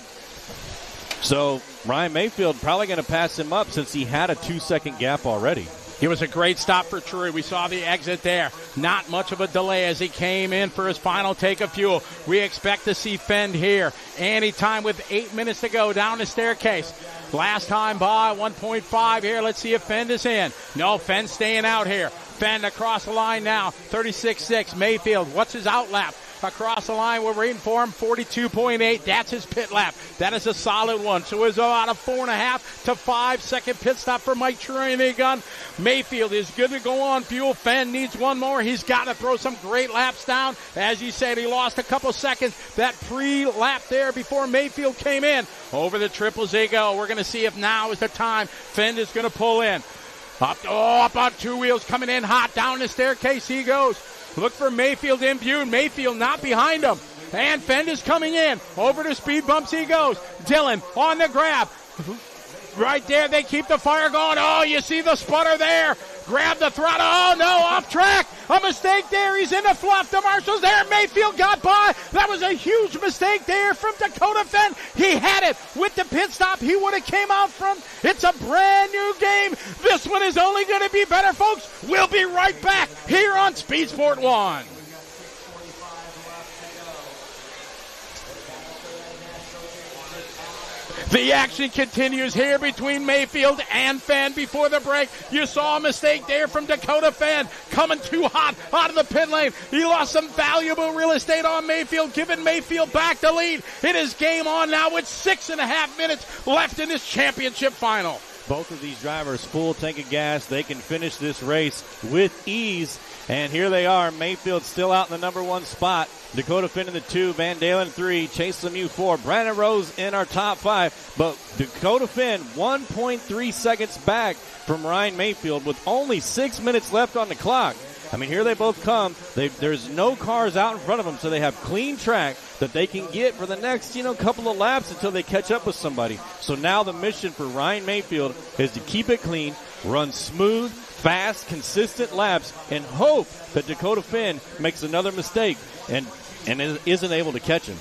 So Ryan Mayfield probably going to pass him up since he had a 2-second gap already. It was a great stop for True. We saw the exit there. Not much of a delay as he came in for his final take of fuel. We expect to see Fenn here anytime with 8 minutes to go down the staircase. Last time by 1.5 here. Let's see if Fenn is in. No, Fenn's staying out here. Fenn across the line now. 36.6. Mayfield, what's his out lap? Across the line, we're waiting for him, 42.8. That's his pit lap. That is a solid one. So it's about a 4.5 to 5 second pit stop for Mike Truenigan. Mayfield is good to go on fuel. Fenn needs one more. He's got to throw some great laps down. As you said, he lost a couple seconds. That pre-lap there before Mayfield came in. Over the triples they go. We're going to see if now is the time Fenn is going to pull in. Up on two wheels, coming in hot. Down the staircase he goes. Look for Mayfield in view. Mayfield not behind him. And Fenn is coming in. Over to speed bumps he goes. Dillon on the grab. Right there, they keep the fire going. Oh, you see the sputter there. Grab the throttle. Oh, no, off track. A mistake there. He's in the fluff. The marshal's there. Mayfield got by. That was a huge mistake there from Dakota Fenn. He had it with the pit stop. He would have came out front. It's a brand new game. This one is only going to be better, folks. We'll be right back here on Speed Sport 1. The action continues here between Mayfield and Fenn before the break. You saw a mistake there from Dakota Fenn coming too hot out of the pit lane. He lost some valuable real estate on Mayfield, giving Mayfield back the lead. It is game on now with 6.5 minutes left in this championship final. Both of these drivers full tank of gas. They can finish this race with ease. And here they are. Mayfield still out in the number one spot. Dakota Fenn in the 2, Van Dalen 3, Chase Lemieux 4, Brandon Rose in our top 5. But Dakota Fenn 1.3 seconds back from Ryan Mayfield with only 6 minutes left on the clock. I mean, here they both come. There's no cars out in front of them, so they have clean track that they can get for the next, couple of laps until they catch up with somebody. So now the mission for Ryan Mayfield is to keep it clean, run smooth, fast, consistent laps, and hope that Dakota Fenn makes another mistake and isn't able to catch him.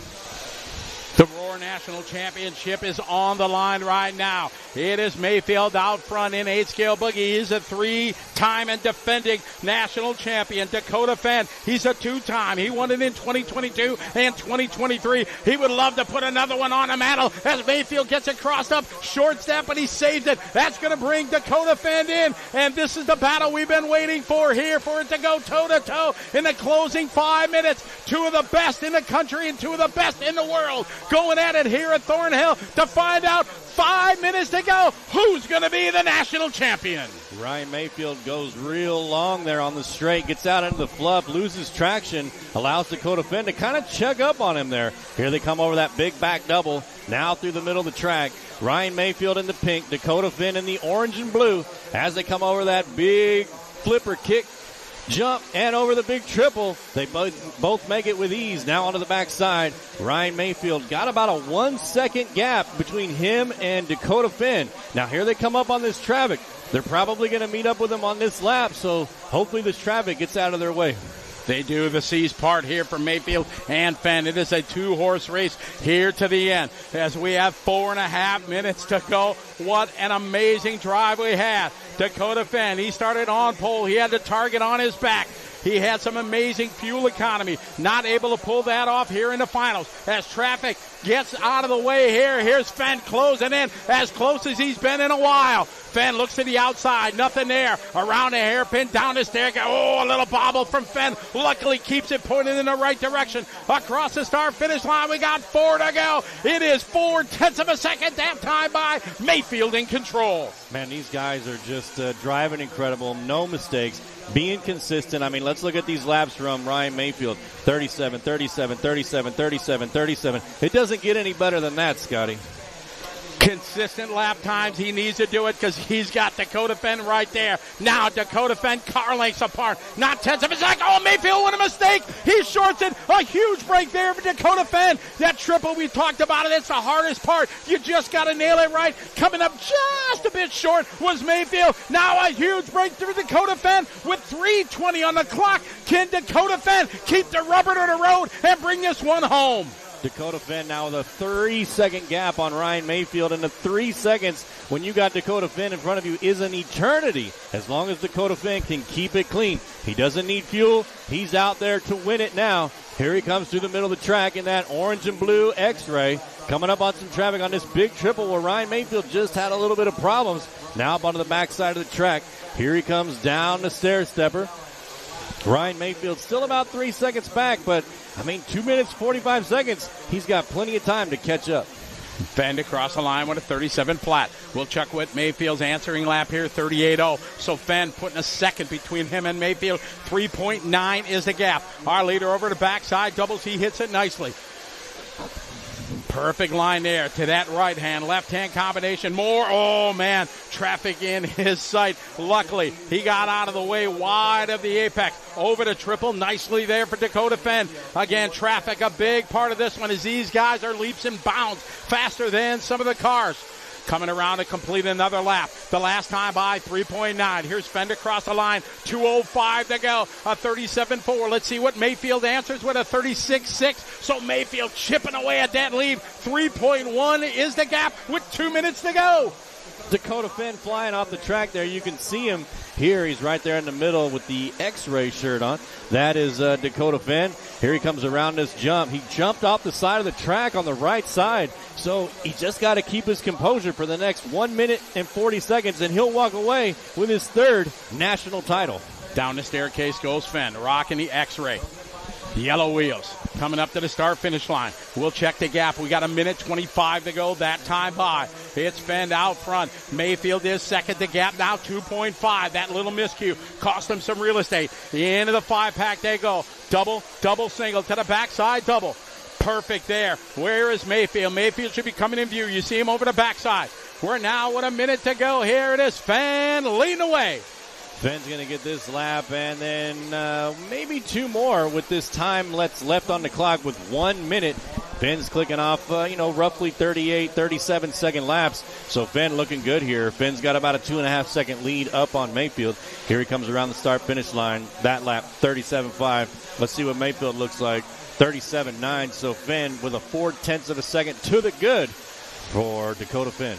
The Roar National Championship is on the line right now. It is Mayfield out front in 8-scale boogie. He's a 3-time and defending national champion. Dakota Fenn, he's a 2-time. He won it in 2022 and 2023. He would love to put another one on the mantle as Mayfield gets it crossed up. Short step, but he saves it. That's going to bring Dakota Fenn in. And this is the battle we've been waiting for here, for it to go toe-to-toe in the closing 5 minutes. Two of the best in the country and two of the best in the world going at it here at Thornhill to find out 5 minutes to go who's going to be the national champion. Ryan Mayfield goes real long there on the straight, gets out into the fluff, loses traction, allows Dakota Fenn to kind of chug up on him there. Here they come over that big back double, now through the middle of the track. Ryan Mayfield in the pink, Dakota Fenn in the orange and blue as they come over that big flipper kick jump and over the big triple. They both make it with ease. Now onto the backside. Ryan Mayfield got about a 1 second gap between him and Dakota Fenn. Now here they come up on this traffic. They're probably going to meet up with him on this lap, so hopefully this traffic gets out of their way. They do the C's part here for Mayfield and Fenn. It is a 2-horse race here to the end as we have 4.5 minutes to go. What an amazing drive we had. Dakota Fenn, he started on pole. He had the target on his back. He had some amazing fuel economy. Not able to pull that off here in the finals. As traffic gets out of the way here, here's Fenn closing in as close as he's been in a while. Fenn looks to the outside. Nothing there. Around the hairpin, down the stair. Oh, a little bobble from Fenn. Luckily keeps it pointed in the right direction. Across the start-finish line, we got 4 to go. It is 4/10 of a second. That time by Mayfield in control. Man, these guys are just driving incredible. No mistakes. Being consistent. I mean, let's look at these laps from Ryan Mayfield. 37, 37, 37, 37, 37. It doesn't get any better than that, Scotty. Consistent lap times. He needs to do it because he's got Dakota Fenn right there. Now Dakota Fenn car lengths apart. Not tenths of a second. Oh, Mayfield with a mistake. He shorts it. A huge break there for Dakota Fenn. That triple we talked about it. It's the hardest part. You just got to nail it right. Coming up just a bit short was Mayfield. Now a huge break through Dakota Fenn with 3:20 on the clock. Can Dakota Fenn keep the rubber to the road and bring this one home? Dakota Fenn now with a 3-second gap on Ryan Mayfield, and the 3 seconds when you got Dakota Fenn in front of you is an eternity as long as Dakota Fenn can keep it clean. He doesn't need fuel. He's out there to win it now. Here he comes through the middle of the track in that orange and blue X-Ray, coming up on some traffic on this big triple where Ryan Mayfield just had a little bit of problems. Now up onto the backside of the track. Here he comes down the stair stepper. Ryan Mayfield still about 3 seconds back, but 2 minutes, 45 seconds. He's got plenty of time to catch up. Fenn across the line with a 37 flat. We'll check with Mayfield's answering lap here, 38.0. So Fenn putting a second between him and Mayfield. 3.9 is the gap. Our leader over the backside doubles. He hits it nicely. Perfect line there to that right hand, left hand combination. More. Oh man, traffic in his sight. Luckily, he got out of the way wide of the apex. Over to triple nicely there for Dakota Fenn. Again, traffic, a big part of this one as these guys are leaps and bounds faster than some of the cars. Coming around to complete another lap. The last time by 3.9. Here's Fenn across the line. 2:05 to go. A 37.4. Let's see what Mayfield answers with a 36.6. So Mayfield chipping away at that lead. 3.1 is the gap with 2 minutes to go. Dakota Fenn flying off the track there. You can see him here. He's right there in the middle with the X-ray shirt on. That is Dakota Fenn. Here he comes around this jump. He jumped off the side of the track on the right side. So he just got to keep his composure for the next 1 minute and 40 seconds, and he'll walk away with his third national title. Down the staircase goes Fenn, rocking the X-ray. Yellow wheels coming up to the start-finish line. We'll check the gap. We got a minute 25 to go. That time by. It's Fenn out front. Mayfield is second. The gap now 2.5. That little miscue cost him some real estate. Into the 5-pack they go. Double, single to the backside, double. Perfect there. Where is Mayfield? Mayfield should be coming in view. You see him over the backside. We're now with a minute to go. Here it is. Fenn leading away. Fenn's going to get this lap and then maybe 2 more with this time left on the clock with 1 minute. Fenn's clicking off, roughly 38, 37-second laps. So Fenn looking good here. Fenn's got about a 2.5-second lead up on Mayfield. Here he comes around the start-finish line. That lap, 37.5. Let's see what Mayfield looks like. 37.9. So Fenn with a 0.4 of a second to the good for Dakota Fenn.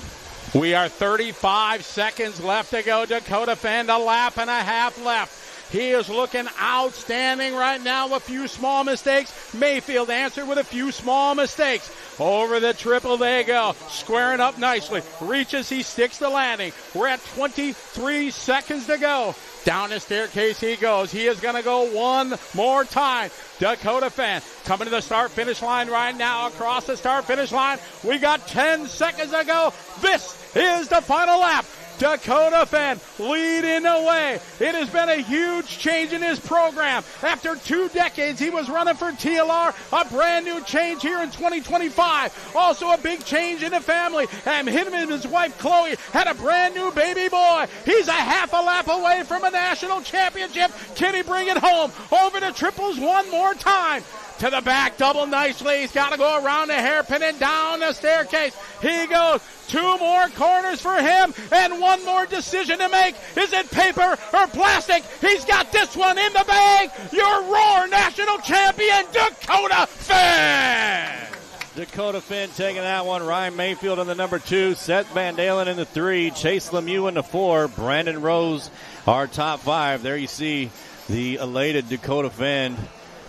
We are 35 seconds left to go. Dakota Fenn, a lap and a half left. He is looking outstanding right now. A few small mistakes. Mayfield answered with a few small mistakes. Over the triple they go. Squaring up nicely. Reaches, he sticks the landing. We're at 23 seconds to go. Down the staircase he goes. He is going to go one more time. Dakota Fenn coming to the start-finish line right now. Across the start-finish line. We got 10 seconds to go. This is the final lap. Dakota Fenn leading the way. It has been a huge change in his program. After 2 decades, he was running for TLR. A brand new change here in 2025. Also a big change in the family. And him and his wife, Chloe, had a brand new baby boy. He's a half a lap away from a national championship. Can he bring it home? Over the triples one more time. To the back, double nicely. He's got to go around the hairpin and down the staircase. He goes. 2 more corners for him and 1 more decision to make. Is it paper or plastic? He's got this one in the bag. Your Roar National Champion, Dakota Fenn. Dakota Fenn taking that one. Ryan Mayfield in the number 2. Seth Van Dalen in the 3. Chase Lemieux in the 4. Brandon Rose, our top 5. There you see the elated Dakota Fenn.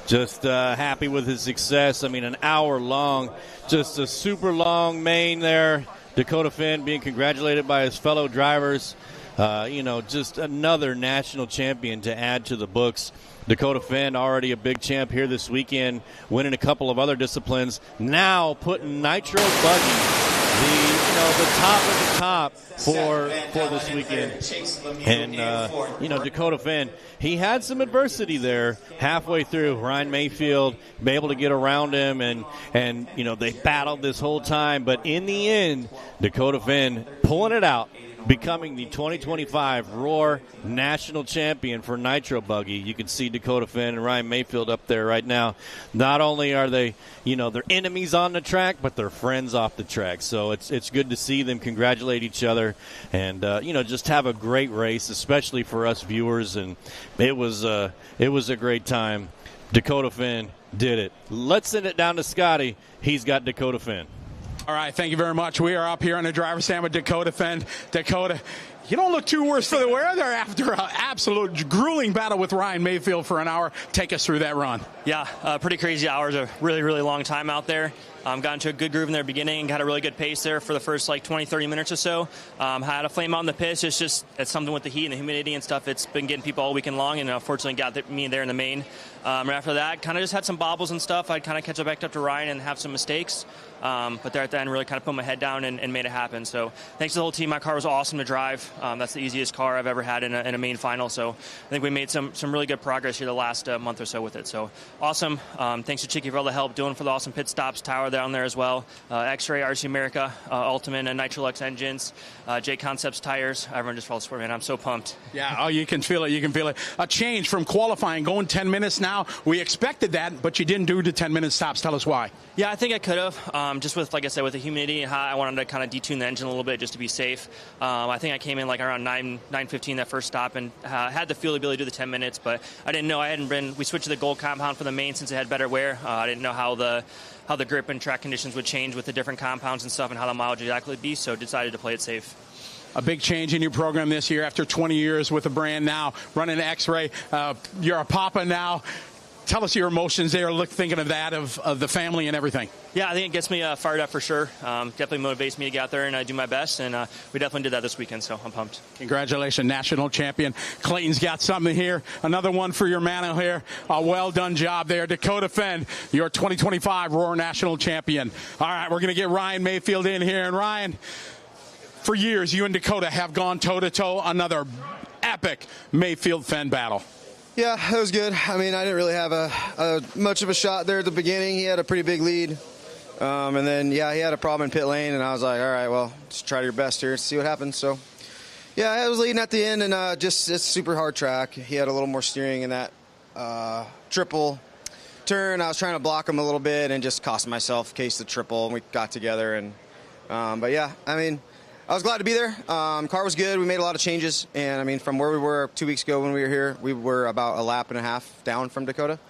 Just happy with his success. An hour long. Just a super long main there. Dakota Finn being congratulated by his fellow drivers. Just another national champion to add to the books. Dakota Finn, already a big champ here this weekend, winning a couple of other disciplines. Now putting Nitro Buggy, the top of the top for this weekend. And, Dakota Finn, he had some adversity there halfway through. Ryan Mayfield be able to get around him, and they battled this whole time. But in the end, Dakota Finn pulling it out, becoming the 2025 Roar National Champion for Nitro Buggy. You can see Dakota Finn and Ryan Mayfield up there right now. Not only are they, they're enemies on the track, but they're friends off the track. So it's good to see them congratulate each other and, just have a great race, especially for us viewers. And it was a great time. Dakota Finn did it. Let's send it down to Scotty. He's got Dakota Finn. All right, thank you very much. We are up here on the driver's stand with Dakota Finn. Dakota, you don't look too worse for the wear there after an absolute grueling battle with Ryan Mayfield for an hour. Take us through that run. Yeah, pretty crazy hours. A really, really long time out there. Got into a good groove in the beginning and got a really good pace there for the first 20, 30 minutes or so. Had a flame out in the pits. It's something with the heat and the humidity and stuff. It's been getting people all weekend long, and unfortunately got me there in the main. Right after that, kind of just had some bobbles and stuff. I'd kind of catch up to Ryan and have some mistakes. But there at the end, really kind of put my head down and made it happen. So thanks to the whole team. My car was awesome to drive. That's the easiest car I've ever had in a main final. So I think we made some really good progress here the last month or so with it. So awesome. Thanks to Chicky for all the help doing for the awesome pit stops. Tower down there as well. X-Ray, RC America, Ultimate, and Nitrolux engines. J Concepts tires. Everyone just follows support, man. I'm so pumped. Yeah, oh, you can feel it. You can feel it. A change from qualifying, going 10 minutes now. We expected that, but you didn't do the 10-minute stops. Tell us why. Yeah, I think I could have. Just with, like I said, with the humidity and how I wanted to kind of detune the engine a little bit just to be safe. I think I came in around 9:15 that first stop and had the fuel ability to do the 10 minutes, but I didn't know we switched to the gold compound for the main since it had better wear. I didn't know how the grip and track conditions would change with the different compounds and stuff and how the mileage would exactly be, so decided to play it safe. A big change in your program this year after 20 years with the brand now, running X-Ray. You're a papa now. Tell us your emotions there, thinking of that, of the family and everything. Yeah, I think it gets me fired up for sure. Definitely motivates me to get out there and do my best, and we definitely did that this weekend, so I'm pumped. Congratulations, national champion. Clayton's got something here. Another one for your man here. A well-done job there. Dakota Finn, your 2025 Roar National Champion. All right, we're going to get Ryan Mayfield in here. And Ryan, for years, you and Dakota have gone toe-to-toe, another epic Mayfield-Finn battle. Yeah, it was good. I mean, I didn't really have much of a shot there at the beginning. He had a pretty big lead. And then, he had a problem in pit lane, and I was like, all right, well, just try your best here and see what happens. So, I was leading at the end, and it's a super hard track. He had a little more steering in that triple turn. I was trying to block him a little bit and just cost myself, case the triple, and we got together. And I was glad to be there. Car was good. We made a lot of changes. And, from where we were 2 weeks ago when we were here, we were about a lap and a half down from Dakota.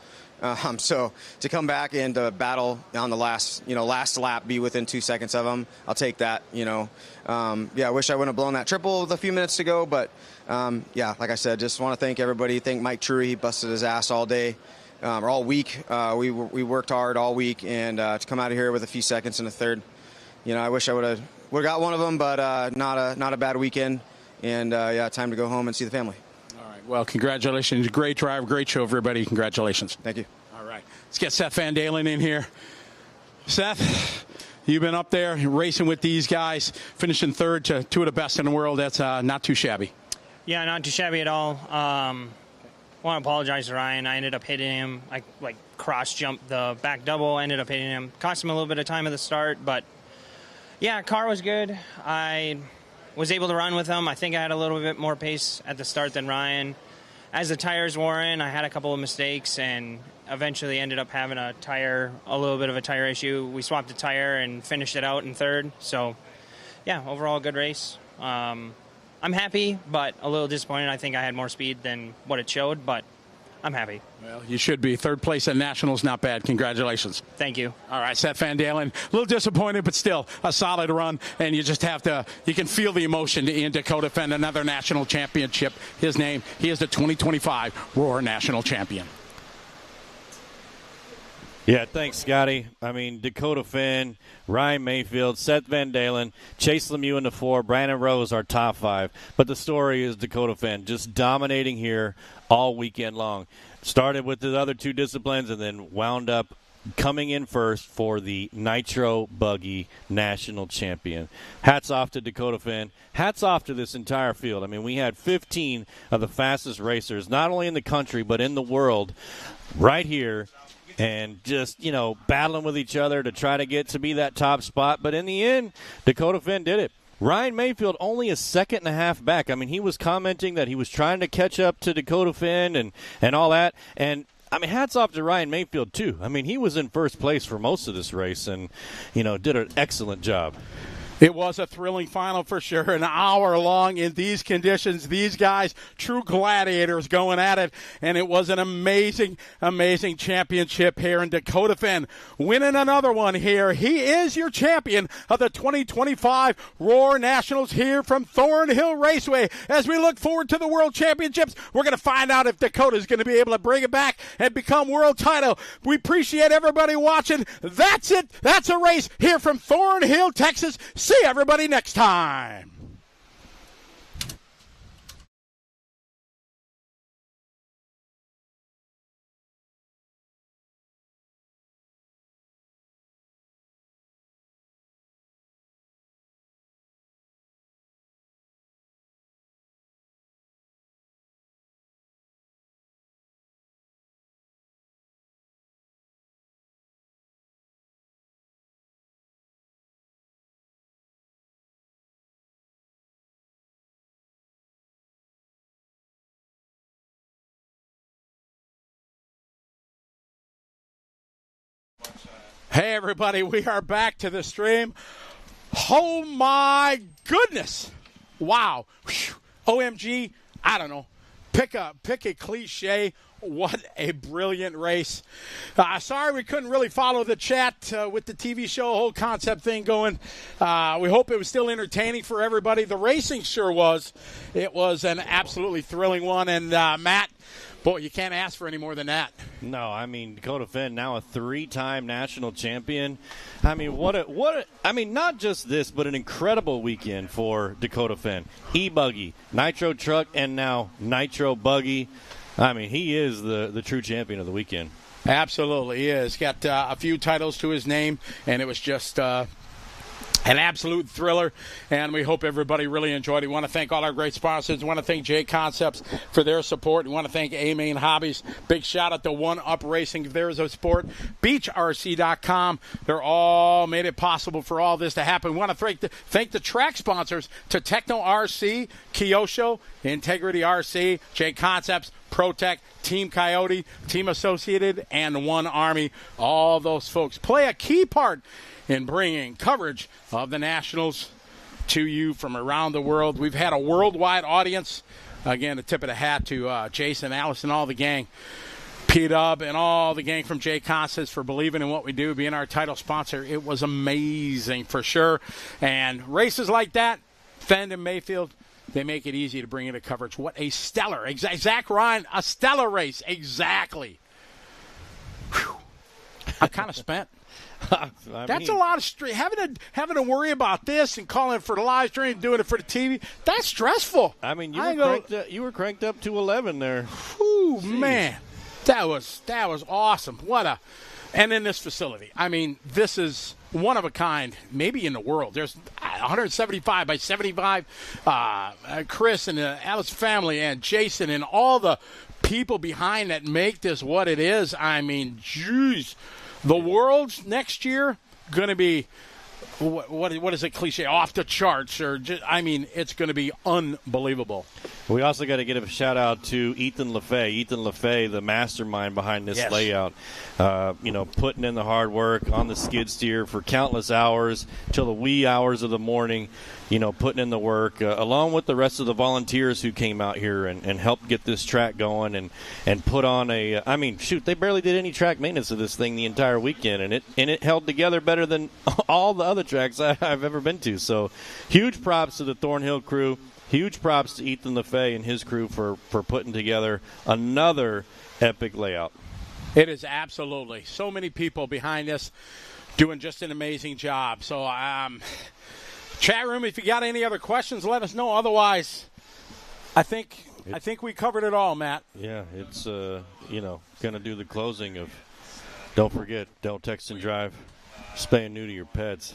So to come back and to battle on the last lap, be within 2 seconds of him, I'll take that, I wish I wouldn't have blown that triple with a few minutes to go. But, like I said, just want to thank everybody. Thank Mike Truey. He busted his ass all day. Or all week. We worked hard all week. And to come out of here with a few seconds in the third, I wish I would have got one of them, but not a bad weekend, and time to go home and see the family. All right. Well, congratulations. Great drive, great show, everybody. Congratulations. Thank you. All right. Let's get Seth Van Dalen in here. Seth, you've been up there racing with these guys, finishing third to two of the best in the world. That's not too shabby. Yeah, not too shabby at all. I want to apologize to Ryan. I ended up hitting him. I cross-jumped the back double, ended up hitting him. Cost him a little bit of time at the start, but yeah, car was good. I was able to run with him. I think I had a little bit more pace at the start than Ryan. As the tires wore in, I had a couple of mistakes and eventually ended up having a little bit of a tire issue. We swapped the tire and finished it out in third. So, yeah, overall good race. I'm happy, but a little disappointed. I think I had more speed than what it showed, but I'm happy. Well, you should be. Third place at Nationals, not bad. Congratulations. Thank you. All right, Seth Van Dalen. A little disappointed, but still a solid run. And you just have to, you can feel the emotion in Dakota Finn, another national championship. He is the 2025 Roar National Champion. Yeah, thanks, Scotty. I mean, Dakota Finn, Ryan Mayfield, Seth Van Dalen, Chase Lemieux in the 4, Brandon Rose, our top 5. But the story is Dakota Finn just dominating here all weekend long. Started with the other 2 disciplines and then wound up coming in first for the Nitro Buggy National Champion. Hats off to Dakota Finn. Hats off to this entire field. I mean, we had 15 of the fastest racers, not only in the country but in the world, right here. And just, battling with each other to try to get to be that top spot. But in the end, Dakota Finn did it. Ryan Mayfield only a second and a half back. I mean, he was commenting that he was trying to catch up to Dakota Finn and all that. And, I mean, hats off to Ryan Mayfield, too. I mean, he was in first place for most of this race and, did an excellent job. It was a thrilling final for sure, an hour long in these conditions. These guys, true gladiators going at it, and it was an amazing, amazing championship here in Dakota Finn. Winning another one here. He is your champion of the 2025 Roar Nationals here from Thornhill Raceway. As we look forward to the World Championships, we're going to find out if Dakota is going to be able to bring it back and become world title. We appreciate everybody watching. That's it. That's a race here from Thornhill, Texas. See everybody next time. Hey, everybody, we are back to the stream. Oh, my goodness. Wow. Whew. OMG, I don't know. Pick a cliche. What a brilliant race. Sorry we couldn't really follow the chat with the TV show, whole concept thing going. We hope it was still entertaining for everybody. The racing sure was. It was an absolutely thrilling one. And, Matt, boy, you can't ask for any more than that. No, I mean, Dakota Finn, now a 3-time national champion. I mean, I mean, not just this, but an incredible weekend for Dakota Finn. E-Buggy, Nitro Truck, and now Nitro Buggy. I mean, he is the true champion of the weekend. Absolutely, he is. Got a few titles to his name, and it was just an absolute thriller, and we hope everybody really enjoyed it. We want to thank all our great sponsors. We want to thank J Concepts for their support. We want to thank A-Main Hobbies. Big shout-out to One Up Racing if there is a sport. BeachRC.com. They're all made it possible for all this to happen. We want to thank the track sponsors to Techno RC, Kyosho, Integrity RC, J Concepts, ProTech, Team Coyote, Team Associated, and One Army. All those folks play a key part in bringing coverage of the Nationals to you from around the world. We've had a worldwide audience. Again, a tip of the hat to Jason, Allison, all the gang, P-Dub, and all the gang from J Concepts for believing in what we do, being our title sponsor. It was amazing for sure. And races like that, Fenn and Mayfield, they make it easy to bring into coverage. What a stellar, Zach Ryan, a stellar race, exactly. Whew. I'm kind of spent. That's a lot of having to worry about this and calling for the live stream, doing it for the TV. That's stressful. I mean, you were cranked up to 11 there. Whew, man, that was awesome. And in this facility, I mean, this is one of a kind, maybe in the world. There's 175 by 75. Chris and the Alice family and Jason and all the people behind that make this what it is. I mean, geez. The Worlds next year going to be, what is it, cliche, off the charts. I mean, it's going to be unbelievable. We also got to give a shout-out to Ethan LaFay. Ethan LaFay, the mastermind behind this layout. Putting in the hard work on the skid steer for countless hours till the wee hours of the morning, putting in the work, along with the rest of the volunteers who came out here and helped get this track going and put on they barely did any track maintenance of this thing the entire weekend, and it held together better than all the other tracks I've ever been to. So huge props to the Thornhill crew. Huge props to Ethan LaFay and his crew for putting together another epic layout. It is absolutely. So many people behind us doing just an amazing job. So, chat room, if you got any other questions, let us know. Otherwise, I think we covered it all, Matt. Yeah, it's, going to do the closing of don't forget, don't text and drive, spay and neuter your pets.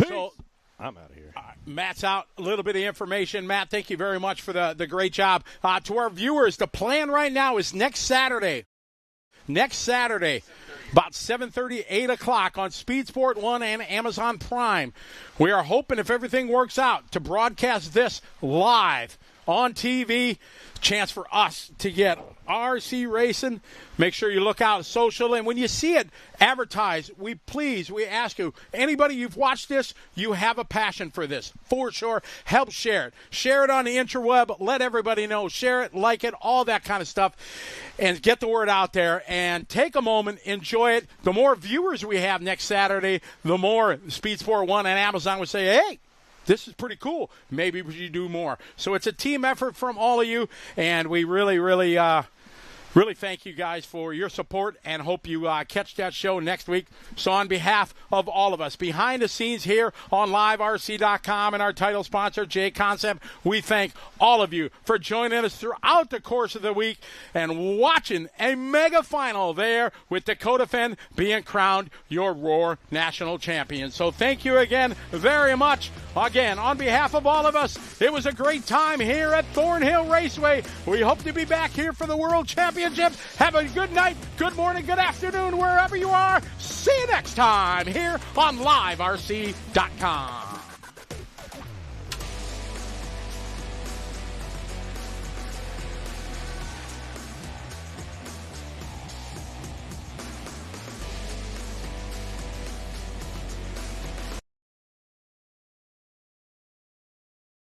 So, I'm out of here. Matt's out. A little bit of information. Matt, thank you very much for the great job. To our viewers, the plan right now is next Saturday, about 7:30, 8 o'clock on Speed Sport 1 and Amazon Prime. We are hoping, if everything works out, to broadcast this live on TV. Chance for us to get RC Racing. Make sure you look out social, and when you see it advertised, we ask you, anybody you've watched this, you have a passion for this, for sure, help share it. Share it on the interweb, let everybody know, share it, like it, all that kind of stuff, and get the word out there, and take a moment, enjoy it. The more viewers we have next Saturday, the more Speed Sport 1 and Amazon would say, hey, this is pretty cool. Maybe we should do more. So it's a team effort from all of you, and we really, really thank you guys for your support and hope you catch that show next week. So on behalf of all of us, behind the scenes here on LiveRC.com and our title sponsor, J Concept, we thank all of you for joining us throughout the course of the week and watching a mega final there with Dakota Fen being crowned your Roar National Champion. So thank you again very much. Again, on behalf of all of us, it was a great time here at Thornhill Raceway. We hope to be back here for the World Championship. Have a good night, good morning, good afternoon, wherever you are. See you next time here on LiveRC.com.